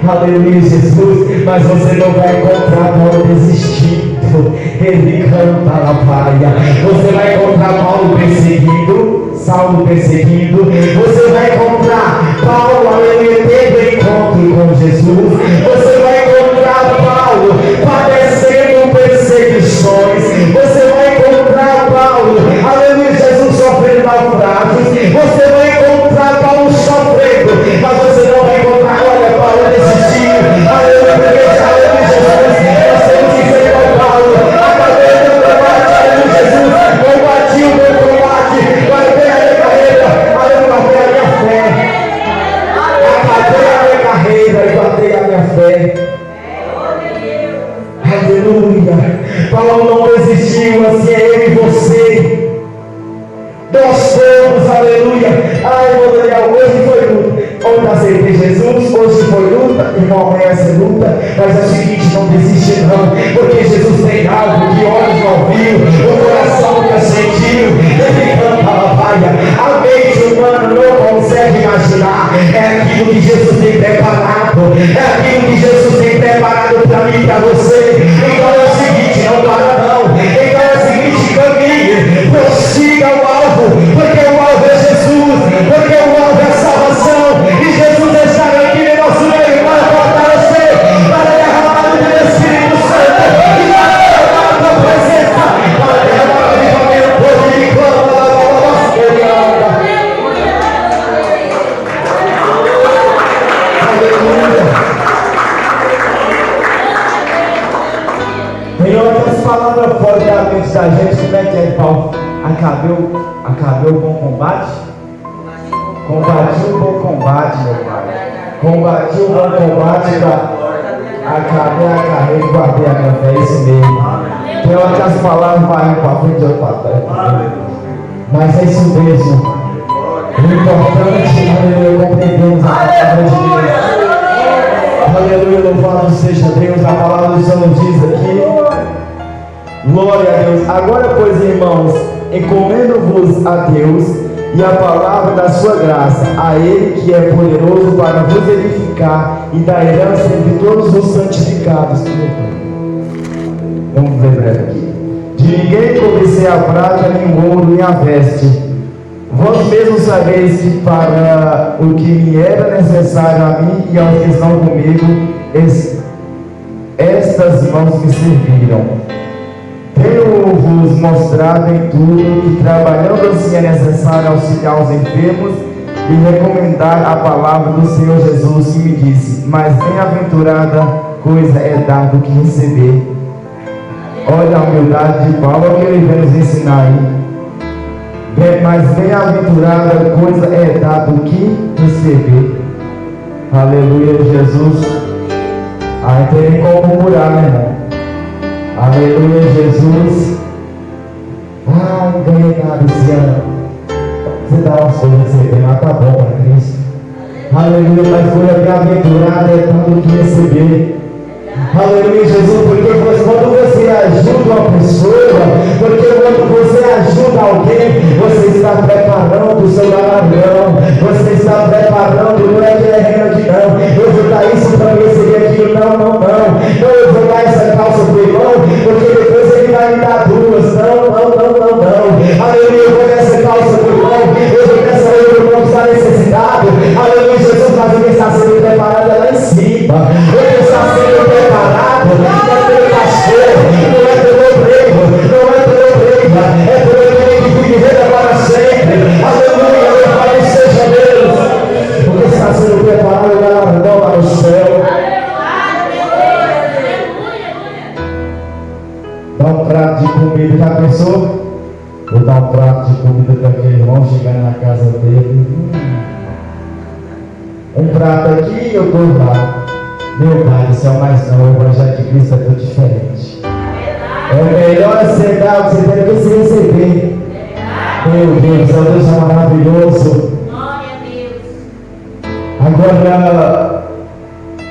aleluia, Jesus, mas você não vai encontrar Paulo desistindo, ele canta a paia. Você vai encontrar Paulo perseguido, Saulo perseguindo, você vai encontrar Paulo, aleluia, tendo encontro com Jesus, você vai encontrar Paulo padecendo perseguições, você vai encontrar Paulo, aleluia, Jesus sofrendo naufrágios, você vai encontrar Paulo sofrendo, mas você não vai encontrar, olha, Paulo desistiu, aleluia, porque aleluia, Jesus, nós temos que ser com Paulo, acabei o meu combate, aleluia, Jesus, combati o meu combate, guardei a minha carreira, aleluia, guardei a minha fé, acabei a minha carreira e guardei a minha fé. Aleluia. Paulo não desistiu, assim é eu e você. Nós somos, aleluia. Ai, irmão Daniel, hoje foi luta. Ontem aceitei Jesus, hoje foi luta, irmão, amanhã é luta. Mas é o seguinte, não desiste não, porque Jesus tem algo que olhos não viu, o coração nunca sentiu. Ele canta a baia. A mente humana não consegue imaginar. É aquilo que Jesus tem preparado. É aquilo que Jesus tem preparado para mim e para você. Então é o seguinte, não para não. Então é o seguinte, caminhe, prossiga o alvo, porque o alvo é Jesus, porque o alvo é a salvação, e Jesus está aqui no nosso meio para fortalecer, para derramar o Espírito Santo, e para derramar a tua presença, para derramar o avivamento povo de clama, em outras palavras, fora da mente da gente, como é que é, Paulo? Acabei o bom combate? Combati o bom combate, meu pai. Combati o bom combate, acabei a carreira e guardei a minha fé, é isso mesmo. Tem hora que as palavras vai para frente e outra para trás. Mas é isso mesmo. O importante é compreendermos a palavra de Deus. Aleluia, louvado seja Deus. A palavra do Senhor diz aqui. Glória a Deus. Agora, pois, irmãos, encomendo-vos a Deus e a palavra da sua graça, a Ele que é poderoso para vos edificar e dar herança entre todos os santificados. Vamos ver breve aqui. De ninguém cobicei a prata, nem o ouro, nem a veste. Vós mesmos sabeis que para o que me era necessário a mim e aos que estão comigo, estas mãos me serviram. Tenho-vos mostrado em tudo que trabalhando assim é necessário auxiliar os enfermos e recomendar a palavra do Senhor Jesus, que me disse, mas bem-aventurada coisa é dar do que receber. Olha a humildade de Paulo, o que ele vem nos ensinar aí. Mas bem-aventurada coisa é dar do que receber. Aleluia, Jesus. Aí tem como murmurar, né, irmão? Aleluia, Jesus. Ah, não ganhei nada esse ano. Você dá umas coisas que você tem, mas tá bom para Cristo. Aleluia, mas foi bem-aventurada é tudo que receber. Aleluia, Jesus, porque quando você ajuda uma pessoa, porque quando você ajuda alguém, você está preparando o seu galardão, você está preparando, não é terreno de não, eu vou dar isso para receber aquilo, não, eu vou dar essa calça pro irmão, porque depois ele vai me dar duas, não, aleluia, eu vou dar essa calça pro irmão, eu vou dar essa outra pro irmão que está necessitado, aleluia, Jesus, mas ele está sendo preparado lá em cima, ele está sendo preparado. Não é pelo pastor, não é pelo obreiro, não é pelo obreiro, é pelo aquele que vive para sempre. Aleluia, Vou dar um prato de comida para aquele irmão chegar na casa dele. Um prato aqui e eu dou lá. Meu Pai do céu, mas não, o Evangelho de Cristo é tudo diferente. É melhor você dar o que você tem que você receber. Meu Deus, é um Deus maravilhoso. Agora,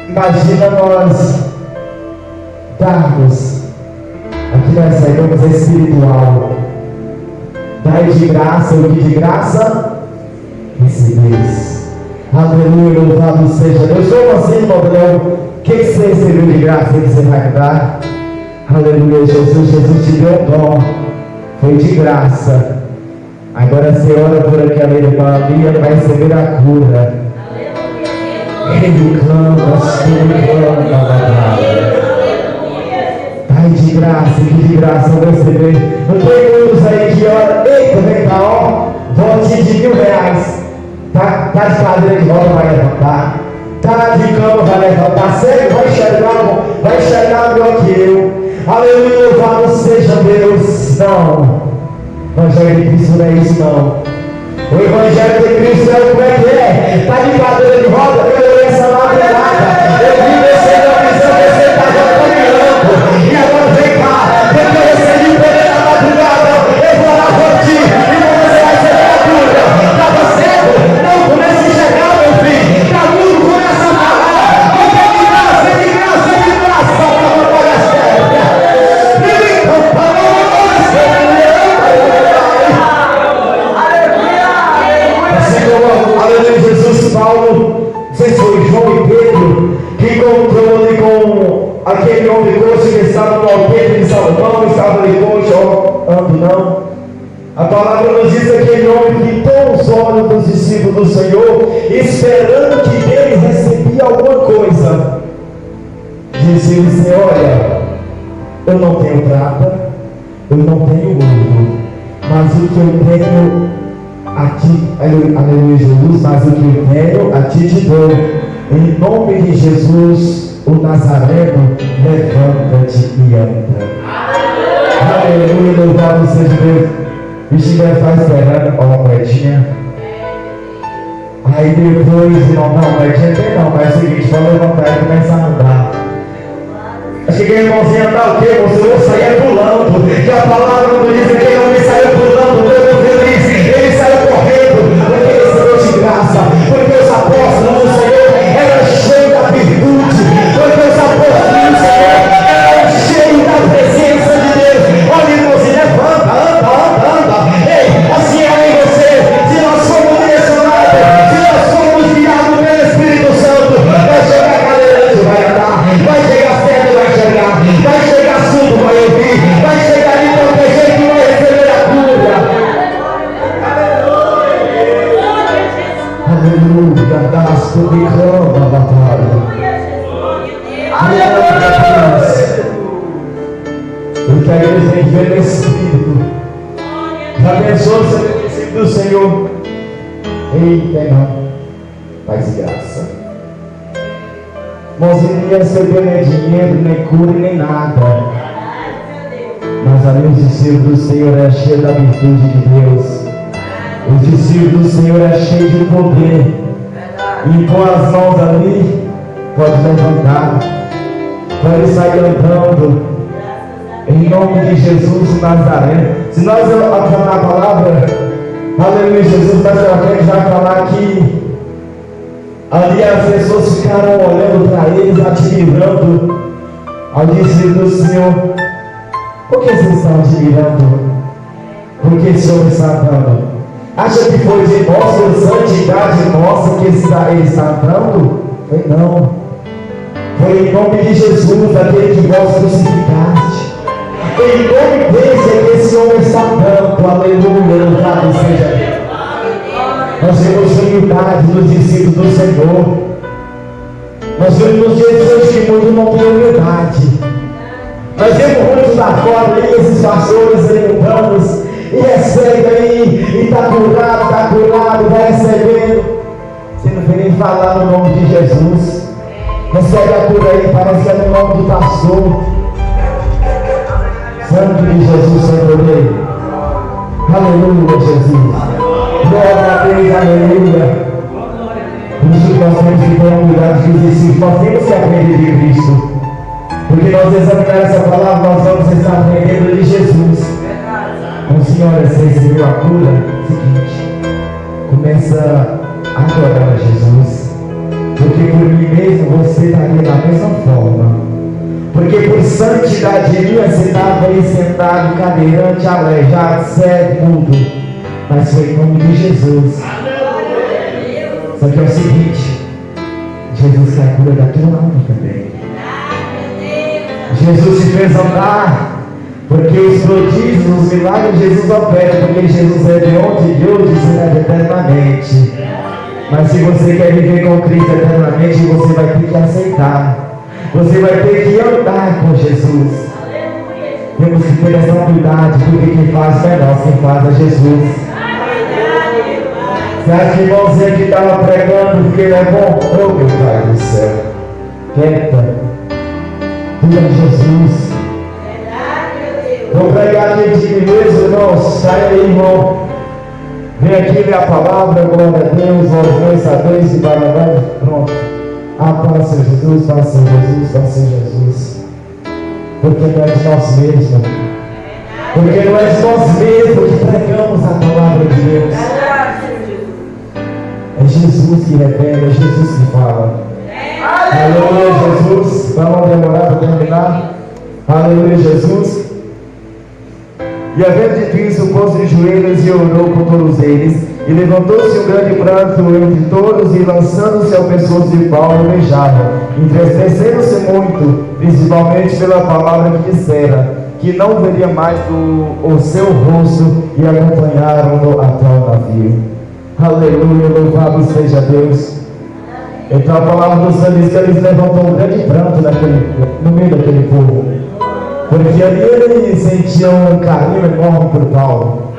imagina nós darmos, aqui nós saímos espiritual. Dai de graça o que de graça recebeis. Aleluia, louvado seja Deus. Como assim, Gabriel? O que você recebeu de graça? O que você vai dar? Aleluia, Jesus te deu um dom. Foi de graça. Agora você ora por aquela irmã ali, ela vai receber a cura. Ele clama, dai de graça, que de graça eu vou receber. Não tem muitos aí que ora, eita, vem cá, ó, volte de R$1.000. Tá de cadeira de roda, vai levantar. Tá de cama, vai levantar. Sério, vai enxergar melhor que eu. Aleluia, louvado seja Deus. Não, o Evangelho de Cristo não é isso, não. O Evangelho de Cristo é como é que é? Tá de cadeira de roda, eu essa madrugada. Eu vi você na visão, você estava caminhando. E agora vem cá, porque eu recebi o poder na madrugada. Eu vou lá por ti e você vai ser a cura. Estava cego? Não comece a enxergar, meu filho. Está tudo, começa a falar. Porque é de graça, é de graça, é de graça. Só para não pagar as pernas. Aleluia, Jesus, Paulo, não sei se foi João e Pedro, que encontrou ali com aquele homem coxo que estava no alqueire de Salomão, estava ali coxo, ando não. A palavra nos diz que aquele homem fitou os olhos dos discípulos do Senhor, esperando que dele recebia alguma coisa. Disse-lhe: Senhor, olha, eu não tenho prata, eu não tenho ouro, mas o que eu tenho a ti, aleluia, Jesus, mas o que eu tenho a ti te dou. Em nome de Jesus, o Nazareno, levanta-te e anda. Aleluia, louvado seja Deus. O bichinho deve estar esperando, ó, uma moedinha. Aí depois, irmão, não, moedinha tem não, mas é o seguinte, vou levantar e começar a andar. Achei que a irmãozinha andar o quê? Você não saia pulando. Que a palavra não diz que ele não me saiu pulando, eu estou feliz. Ele saiu correndo, porque ele recebeu de graça. Porque os apóstolos do Senhor eram cheios da virtude. Porque os apóstolos do Senhor eram cheios da presença de Deus. Olha, irmãozinho, levanta, anda. Ei, assim é em você. Se nós somos direcionados, se nós somos guiados pelo Espírito Santo, vai chegar cadeirante, vai andar, vai chegar certo, vai chegar surdo, vai ouvir, vai chegar de qualquer jeito e vai receber a cura. Aleluia, das publicando a batalha. Aleluia. Eu quero que eles tenham ver no Espírito. Já pensou ser o discípulo do Senhor? Eita, não. Paz e graça. Irmãos, ele não ia receber nem dinheiro, nem cura, nem nada. Mas ali os discípulos do Senhor é cheio da virtude de Deus. Os discípulos do Senhor é cheio de poder. E com as mãos ali, pode levantar. Pode sair andando. Em nome de Jesus Nazaré. Se nós aclamar a palavra, aleluia, Jesus Nazaré já falar que ali as pessoas ficaram olhando para eles, admirando ao discípulo do Senhor. Por que vocês estão admirando? Porque esse homem está andando. Acha que foi de nossa santidade nossa que ele está andando? Foi não. Foi em nome de Jesus, aquele que vós crucificaste. Em nome desse é que esse homem está andando. Aleluia, louvado seja Deus. Nós vemos humildade nos discípulos do Senhor. Nós vemos nos dias de hoje que muitos não têm humildade. Nós vemos muitos lá fora aí, esses pastores lembramos e recebe aí, e está curado, vai recebendo. Você não vem nem falar no nome de Jesus. Recebe a cura aí, parece que é no nome do pastor. Sangue de Jesus, Senhor. Aleluia, Jesus. Glória a Deus, aleluia. Por isso que nós temos que ter a humildade de dizer sim, nós temos que aprender de Cristo. Porque nós examinar essa palavra, nós vamos estar aprendendo de Jesus. Então, senhora, você recebeu a cura? Seguinte, começa a adorar a Jesus. Porque por mim mesmo você estaria da mesma forma. Porque por santidade minha você estava aí sentado, cadeirante, aleijado, cego, mudo. Mas foi em nome de Jesus. Só que é o seguinte, Jesus quer a cura da tua alma também. Jesus te fez andar, porque os prodígios, os milagres Jesus opera, porque Jesus é de ontem, de hoje e será eternamente. Mas se você quer viver com Cristo eternamente, você vai ter que aceitar. Você vai ter que andar com Jesus. Temos que ter essa humildade, porque quem faz não é nós, quem faz é Jesus. Você acha que irmãozinho que estava pregando porque ele é bom? Oh, meu Pai do céu. Quieta. Tu é Jesus. Vou pregar aqui de mim mesmo, irmãos. Sai aí, irmão. Vem aqui ler a palavra, glória a Deus, louvores a Deus e barabá. Pronto. Ah, para ser Jesus, para ser Jesus, para ser Jesus. Porque não é de nós mesmos. Porque não é de nós mesmos que pregamos a palavra de Deus. É Jesus que revela, é Jesus que fala. Aleluia, Jesus. Vamos demorar para terminar. Aleluia, Jesus. E havendo dito isso, pôs de joelhos e orou por todos eles. E levantou-se um grande pranto entre todos, e lançando-se ao pescoço de Paulo, beijavam, entristecendo-se muito, principalmente pela palavra que dissera, que não veria mais o seu rosto, e acompanharam-no até o navio. Aleluia, louvado seja Deus. Então a palavra do Senhor diz que eles levantou um grande pranto no meio daquele povo, porque ali eles sentiam um carinho enorme por Paulo.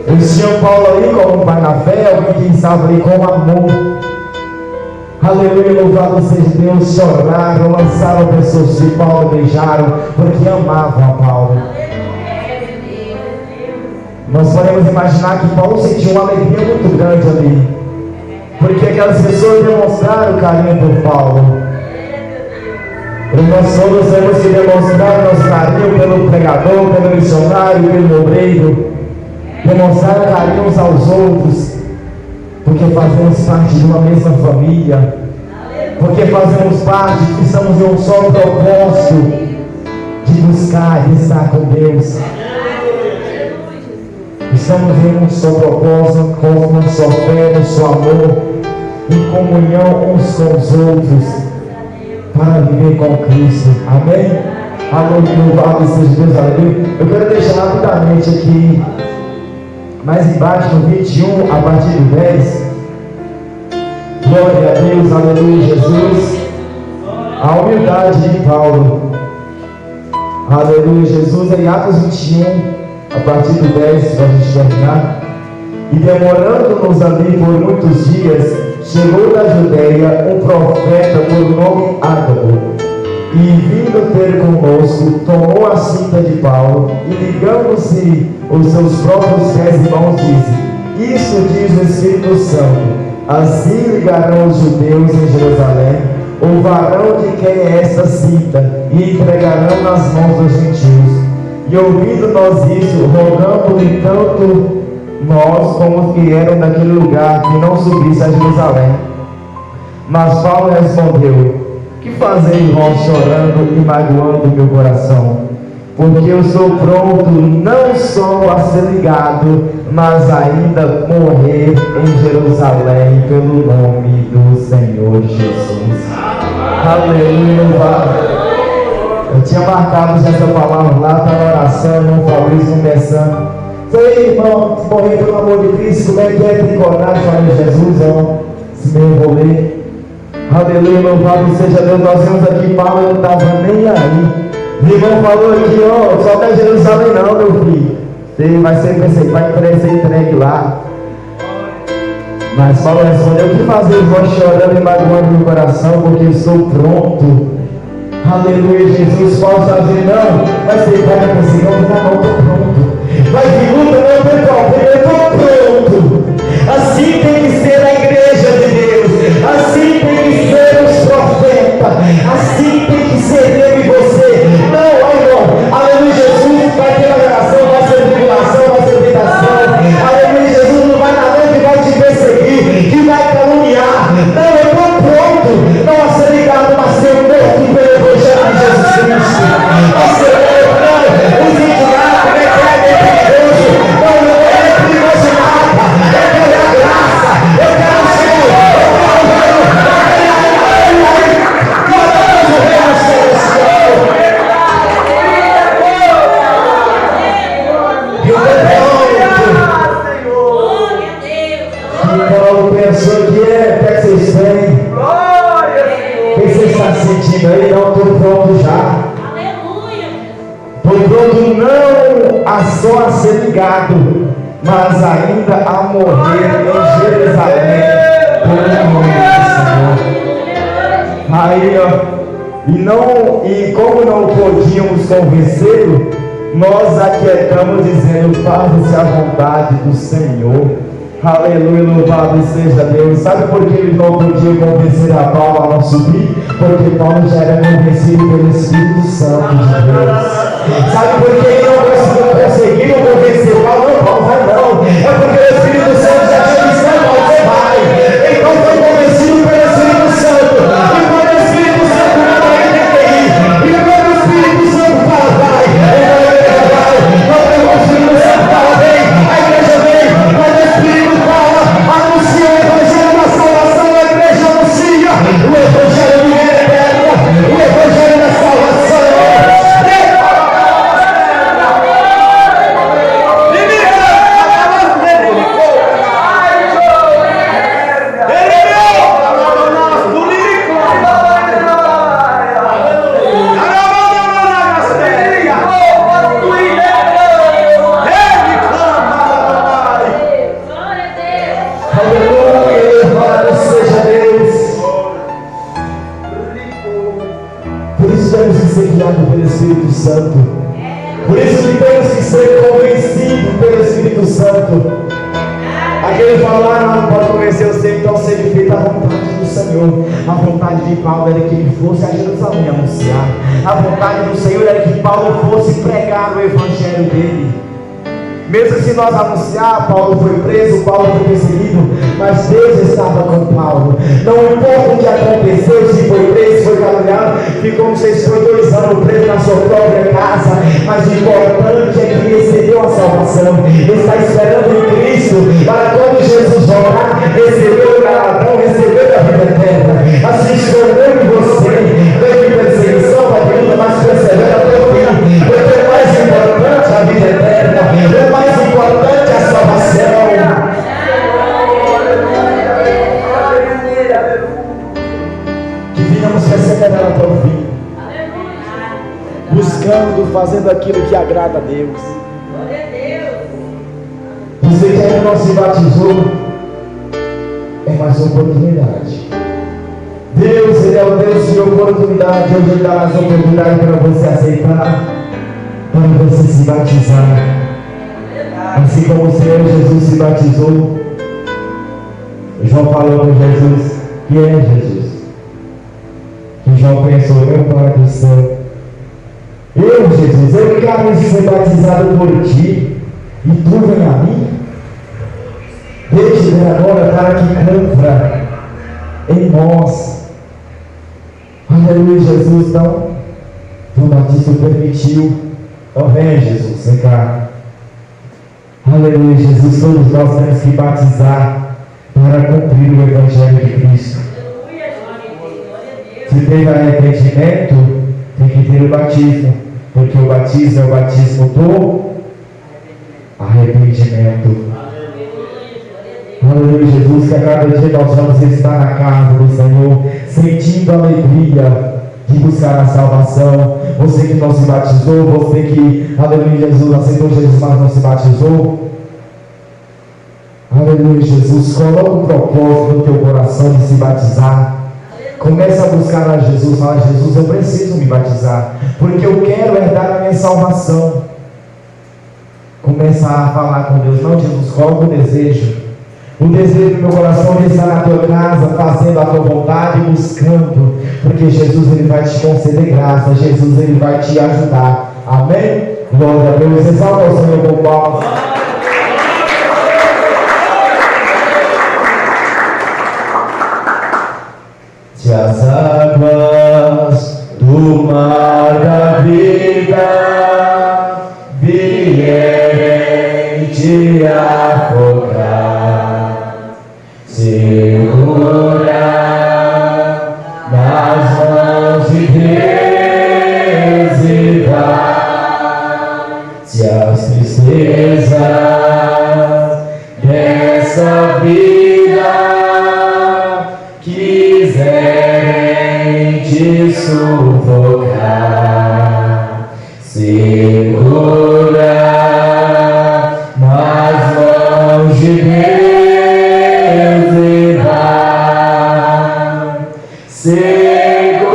Eles tinham Paulo ali como um pai na fé, alguém que estava ali com amor. Aleluia, louvado seja Deus. Choraram, lançaram pessoas de Paulo, beijaram, porque amavam a Paulo. Nós podemos imaginar que Paulo sentiu uma alegria muito grande ali, porque aquelas pessoas demonstraram carinho por Paulo. E nós todos temos que demonstrar nosso carinho pelo pregador, pelo missionário, pelo obreiro. Demonstrar carinho uns aos outros, porque fazemos parte de uma mesma família, porque fazemos parte, que estamos em um só propósito de buscar e estar com Deus. Estamos em um só propósito, com uma só fé, um só amor, em comunhão uns com os outros, para viver com Cristo. Amém? Aleluia, louvado seja Deus, aleluia. Eu quero deixar rapidamente aqui, mais embaixo no 21, a partir do 10. Glória a Deus, aleluia, Jesus. A humildade de Paulo. Aleluia, Jesus, em Atos 21, a partir do 10, para a gente terminar. E demorando-nos ali por muitos dias, chegou da Judeia um profeta por nome Ágabo. E vindo ter conosco, tomou a cinta de Paulo e, ligando-se os seus próprios pés e mãos, disse: Isso diz o Espírito Santo: assim ligarão os judeus em Jerusalém o varão de quem é esta cinta, e entregarão nas mãos dos gentios. E ouvindo nós isso, rogando-lhe tanto nós como os que eram daquele lugar, que não subisse a Jerusalém. Mas Paulo respondeu: Que fazeis vós chorando e magoando meu coração? Porque eu sou pronto não só a ser ligado, mas ainda morrer em Jerusalém pelo nome do Senhor Jesus. Aleluia. Eu tinha marcado essa palavra lá, está na oração, irmão Fabrício conversando. Falei, irmão, morrer pelo amor de Cristo, como é que é? Tem coragem, falei, Jesus, irmão, se me envolver. Aleluia, louvado seja Deus. Nós vimos aqui, Paulo não estava nem aí. O irmão falou aqui, ó, só para Jerusalém não, meu filho. Você vai ser entregue lá. Mas Paulo respondeu: O que fazer vós chorando e magoando meu coração, porque eu estou pronto. Aleluia, Jesus. Paulo está dizendo: Não, vai ser bom para o Senhor, não, estou pronto. vai vir luta, não tem problema, eu estou pronto. Assim tem que ser a igreja de Deus, assim tem que ser os profetas, assim tem que ser eu e você. Não, irmão, aleluia, Jesus vai ter revelação, vai ser tribulação, vai ser tentação, aleluia, Jesus não vai nada que vai te perseguir, que vai caluniar. Não, eu estou pronto, não a ser ligado, mas ser morto pelo Evangelho de Jesus Cristo. A ser morto, não, os indignados, é perigoso, não, não é perigoso nada, eu quero a graça, eu quero o Senhor, eu quero o reino celestial. Paulo pensou que o que é que vocês têm? O que você está sentindo aí? Não, estou pronto já. Estou pronto não a só a ser ligado, mas ainda a morrer em Jerusalém pelo nome do Senhor. Aí, ó, e como não podíamos convencê-lo, nós aquietamos dizendo: faça-se a vontade do Senhor. Aleluia, louvado seja Deus. Sabe por que eles não podiam convencer a Paulo a não subir? Porque Paulo já era convencido pelo Espírito Santo de Deus. Sabe por que ele não conseguiu convencer Paulo? Não, Paulo vai não. É porque o Espírito Santo já tinha dito: não, Paulo, você vai. Então foi convencido pelo Espírito Santo. E quando o Espírito Santo não vai entender, e quando o Espírito Santo fala: vai, quando o Espírito Santo fala: vem, a igreja vem, quando o Espírito fala, anuncia o Evangelho da salvação, a igreja anuncia o Evangelho de vida eterna, o Evangelho da salvação. Pelo Espírito Santo. Por isso que temos que ser convencidos pelo Espírito Santo. Aquele falar: não pode convencer você, então seja feita a vontade do Senhor. A vontade de Paulo era que ele fosse a Jerusalém anunciar. A vontade do Senhor era que Paulo fosse pregar o Evangelho dele. Mesmo se nós anunciar, Paulo foi preso, Paulo foi perseguido, mas Deus estava com Paulo. Não importa o que aconteceu, se foi preso, foi caluniado, ficou, não sei se foi 2 anos preso na sua própria casa, mas o importante é que ele recebeu a salvação. Ele está esperando em Cristo, para quando Jesus voltar, recebeu o galardão, recebeu a vida eterna. Assim estou eu e você, teve perseguição, vai ter luta, mas persevera até o fim, porque o mais importante é a vida eterna. O mais importante é a salvação. Que venhamos perseverar até o fim, buscando, fazendo aquilo que agrada a Deus. Você que ainda não se batizou, é mais uma oportunidade. Deus, Ele é o Deus de oportunidade. Hoje Ele dá mais uma oportunidade para você aceitar, para você se batizar. Assim como o Senhor Jesus se batizou, João falou para Jesus: que é Jesus? Que João pensou: meu Pai do céu, eu, Jesus, eu quero ser batizado por ti, e tu vem a mim? Deixe agora para que cumpra em nós. Aleluia, Jesus. Então, o batismo permitiu. Então vem, Jesus, vem cá. Aleluia, Jesus. Todos nós temos que batizar para cumprir o Evangelho de Cristo. Se teve arrependimento, tem que ter o batismo, porque o batismo é o batismo do arrependimento. Aleluia, Jesus. Que a cada dia nós vamos estar na casa do Senhor, sentindo a alegria de buscar a salvação. Você que não se batizou, você que, aleluia, Jesus, aceitou Jesus, mas não se batizou, aleluia, Jesus, coloca um propósito no teu coração de se batizar. Começa a buscar a Jesus. Fala: Jesus, eu preciso me batizar, porque eu quero herdar a minha salvação. começar a falar com Deus. Não, Jesus, coloca o desejo do meu coração de estar na tua casa, fazendo a tua vontade, buscando, porque Jesus, ele vai te conceder graça, Jesus, ele vai te ajudar. Amém? Glória a Deus. Exalta o Senhor com palmas. Se as águas do mar da vida vierem te afogar, segura nas mãos de Deus e vai. Se as tristezas dessa vida quiserem te sufocar, segura nas mãos de Deus e vai. Segura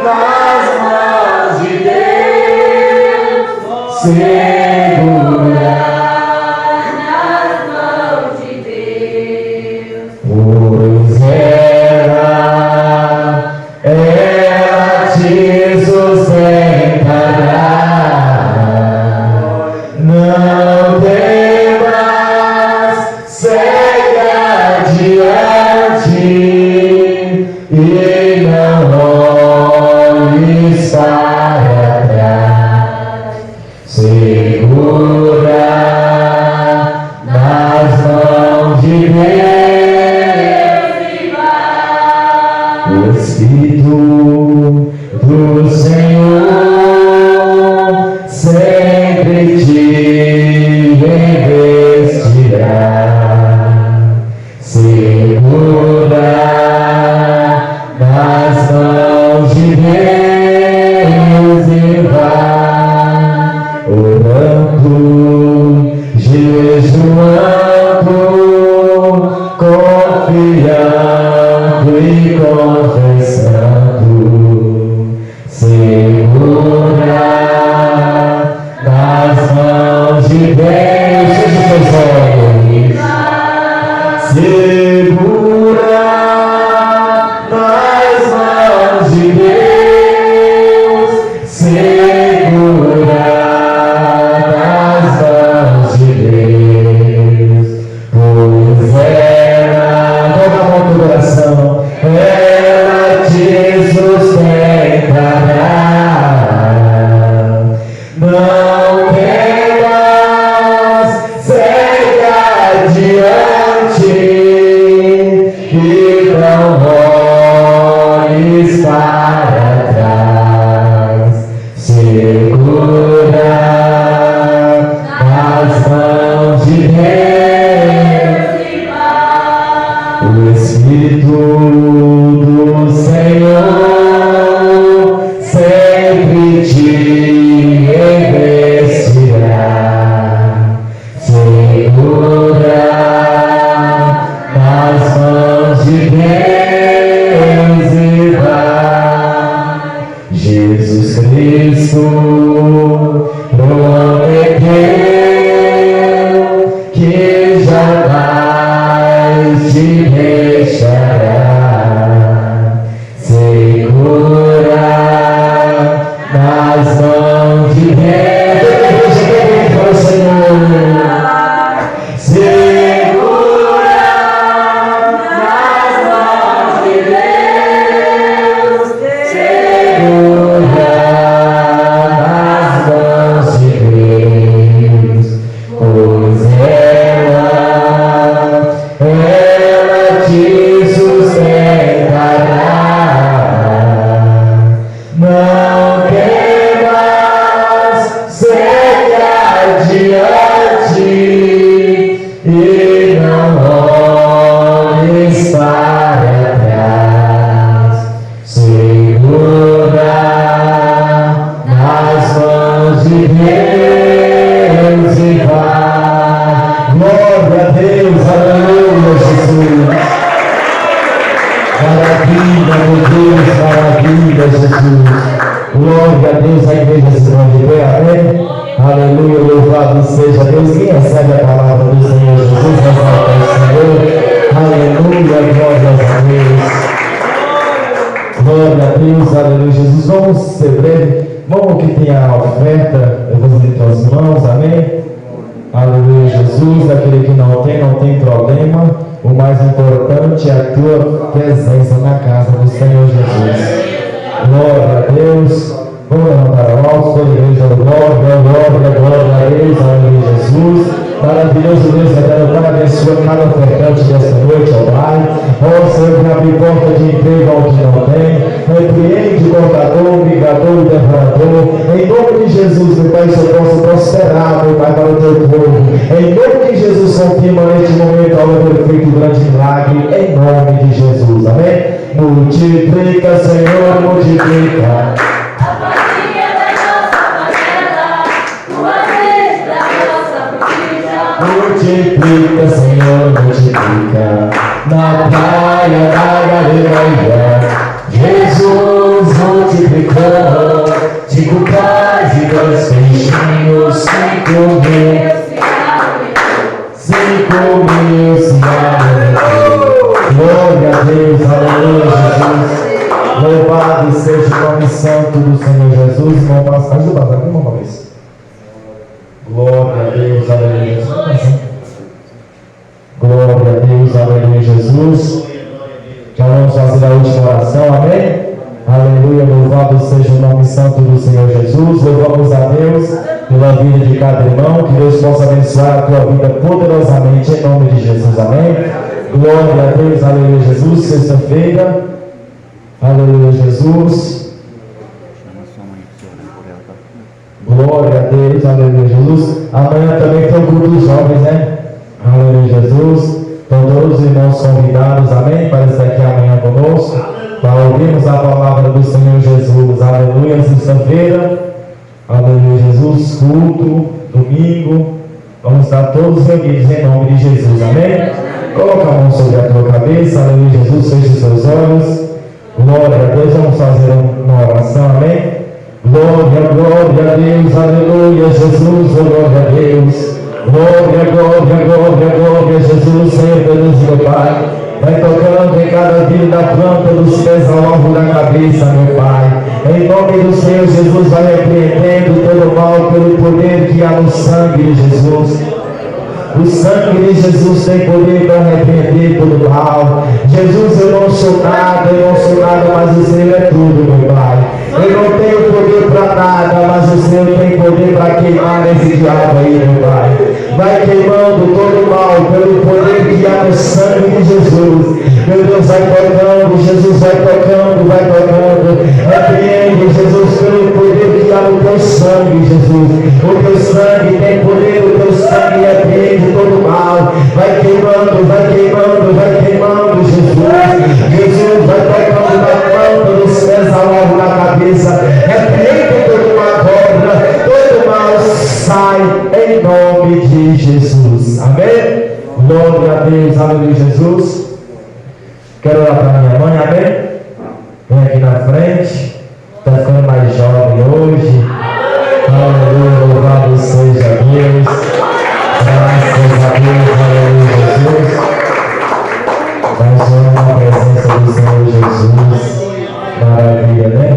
nas mãos de Deus, segura nas mãos de Deus, pois ela te sustentará. Não temas, segue adiante e não olhes para trás. Segura nas mãos de Deus e vai. O Espírito do Senhor sempre te revestirá. Segura nas mãos de Deus e vai, orando, jejuando, confiando e confessando. Segura nas mãos de Deus, feche seus olhos. Segura nas mãos de Deus, segura nas mãos de Deus, pois ela, toda a mão do coração, ela te sustentará. Não temas, segue adiante seja Deus. Quem recebe a palavra do Senhor Jesus, exalta o Senhor. Aleluia, glória a Deus. Glória a Deus, aleluia, Jesus. Vamos ser breve. Vamos que tem a oferta, eu vou em tuas mãos, amém? Aleluia, Jesus. Aquele que não tem problema. O mais importante é a tua presença na casa do Senhor Jesus. Glória a Deus. Vamos levantar a mão, toda a igreja, glória, glória, glória a Deus, aleluia, Jesus. Maravilhoso Deus, eterno Pai, abençoa cada ofertante desta noite, ó Pai. Ó Senhor, que abre porta de emprego ao que não tem. Repreende o cortador, o migrador, o devorador. Em nome de Jesus, meu Pai, que eu possa prosperar, meu Pai, para o teu povo. Em nome de Jesus, confirma neste momento ao meu feito grande milagre. Em nome de Jesus, amém? Multiplica, Senhor, multiplica. Multiplica, Senhor, multiplica. Na praia da Galileia, Jesus multiplicou 5 pães e 2 peixinhos, 5 mil se alimentou. Glória a Deus, aleluia, Jesus. Louvado seja o nome santo do Senhor Jesus. Irmão, ajuda aqui uma vez. Glória a Deus, aleluia, Jesus. Glória a Deus, aleluia, Jesus. Já vamos fazer a última oração, amém? Aleluia, louvado seja o nome santo do Senhor Jesus. Louvamos a Deus pela vida de cada irmão. Que Deus possa abençoar a tua vida poderosamente em nome de Jesus, amém? Glória a Deus, aleluia, Jesus. Sexta-feira, aleluia, Jesus. Glória a Deus, aleluia, Jesus. Amanhã também tem o culto dos jovens, né? Aleluia, Jesus. Então todos os irmãos convidados, amém? Para estar aqui amanhã conosco, para ouvirmos a palavra do Senhor Jesus. Aleluia, sexta-feira, aleluia, Jesus. Culto, domingo, vamos estar todos reunidos em nome de Jesus, amém? Coloca a mão sobre a tua cabeça, aleluia, Jesus. Feche os seus olhos. Glória a Deus, vamos fazer uma oração, amém? Glória, glória a Deus, aleluia, Jesus, glória a Deus. Glória, glória, glória, glória, Jesus, Senhor Deus, meu Pai. Vai tocando em cada vida da planta dos pés ao alvo da cabeça, meu Pai. Em nome do Senhor Jesus, vai repreendendo todo mal pelo poder que há no sangue de Jesus. O sangue de Jesus tem poder para repreender todo mal. Jesus, eu não sou nada, mas o Senhor é tudo, meu Pai. Eu não tenho poder para nada, mas o Senhor tem poder para queimar esse diabo aí, meu Pai. Vai queimando todo mal pelo poder que há no sangue de Jesus. Meu Deus, vai tocando, Jesus vai tocando, vai tocando. Repreende, Jesus, pelo poder que há no teu sangue, Jesus. O teu sangue tem poder, o teu sangue repreende todo mal. Vai queimando, vai queimando, vai queimando, Jesus. Jesus vai tocando na planta dos pés ao alvo da cabeça. Repreende todo mal agora, todo mal sai em nome de Jesus. Amém? Glória a Deus, aleluia, Jesus. Quero orar para minha mãe, amém? Vem aqui na frente. Está ficando mais jovem hoje. Aleluia, louvado seja Deus. Graças a Deus, aleluia, Jesus. Nós vamos na presença do Senhor Jesus. Maravilha, né?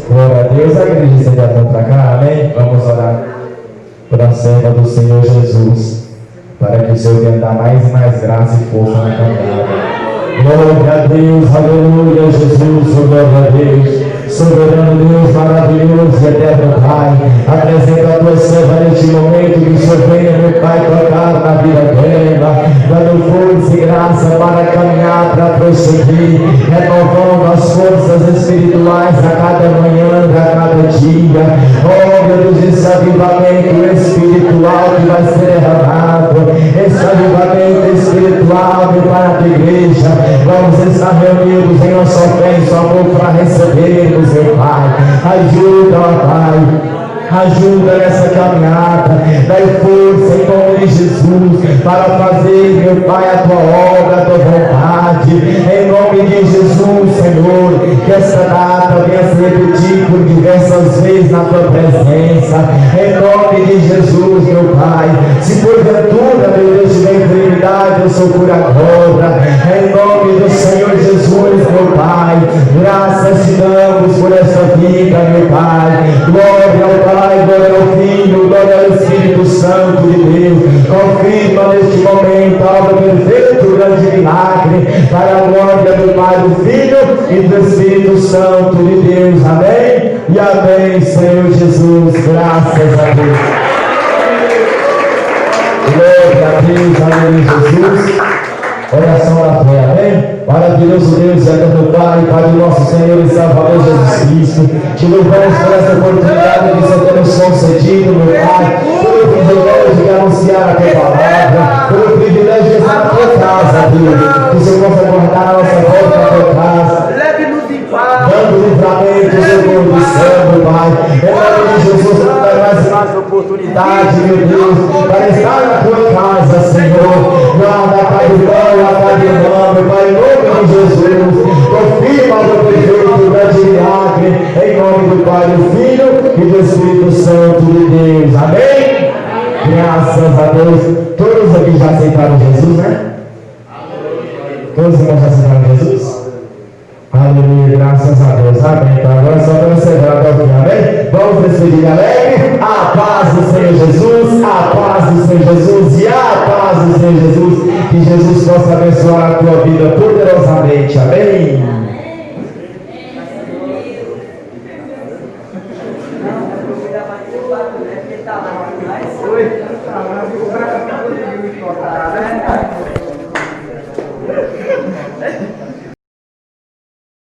Glória a Deus. A igreja se já para cá, amém? Vamos orar para a serva do Senhor Jesus, para que o Senhor venha dar mais e mais graça e força na caminhada. Glória a Deus, aleluia, Jesus, glória a Deus. Soberano Deus, maravilhoso e eterno Pai, apresenta a tua serva neste momento, que o Senhor venha, meu Pai, tocar na vida dela, dando força e graça para caminhar, para prosseguir, renovando as forças espirituais a cada manhã, a cada dia. Oh, meu Deus, esse avivamento espiritual que vai ser derramado, esse avivamento espiritual, meu Pai, na tua igreja, vamos estar reunidos em nossa fé e amor para receber, meu Pai. Ajuda, ó Pai, ajuda nessa caminhada, dai força em nome de Jesus para fazer, meu Pai, a tua obra, a tua vontade, em nome de Jesus, Senhor, que essa data venha se repetir por diversas vezes na tua presença, em nome de Jesus, meu Pai. Se porventura, meu Deus, tiver enfermidade, eu sou curadora, em nome do Senhor Jesus, meu Pai. Graças te damos por essa vida, meu Pai. Glória ao Pai, glória ao Filho, glória ao Espírito Santo de Deus. Confirma neste momento a obra perfeita, o grande milagre, para a glória do Pai, do Filho e do Espírito Santo de Deus. Amém? E amém, Senhor Jesus. Graças a Deus. Glória a Deus, amém, Jesus. Oração da fé, amém? Maravilhoso Deus e eterno Pai, Pai do nosso Senhor e Salvador Jesus Cristo, te louvamos por essa oportunidade que você tem nos concedido, meu Pai, pelo privilégio de anunciar a tua palavra, pelo privilégio de estar na tua casa, Deus, que o Senhor possa guardar a nossa volta na tua casa, dando livramento, Senhor do céu, meu Pai. Em nome de Jesus, não dá mais oportunidade, meu Deus, para estar na tua casa, Senhor. Guarda a Pai do Pão, a Pai do Irmão, meu Pai, em nome de Jesus. Confirma o teu perfeito, o grande milagre, em nome do Pai, do Filho e do Espírito Santo de Deus. Amém? Graças a Deus. Todos aqui já aceitaram Jesus, né? Todos os irmãos já aceitaram Jesus? Aleluia, graças a Deus, amém. Então agora só para celebrar até o fim, amém? Vamos despedir alegre. A paz do Senhor Jesus, a paz do Senhor Jesus e a paz do Senhor Jesus. Que Jesus possa abençoar a tua vida poderosamente, amém?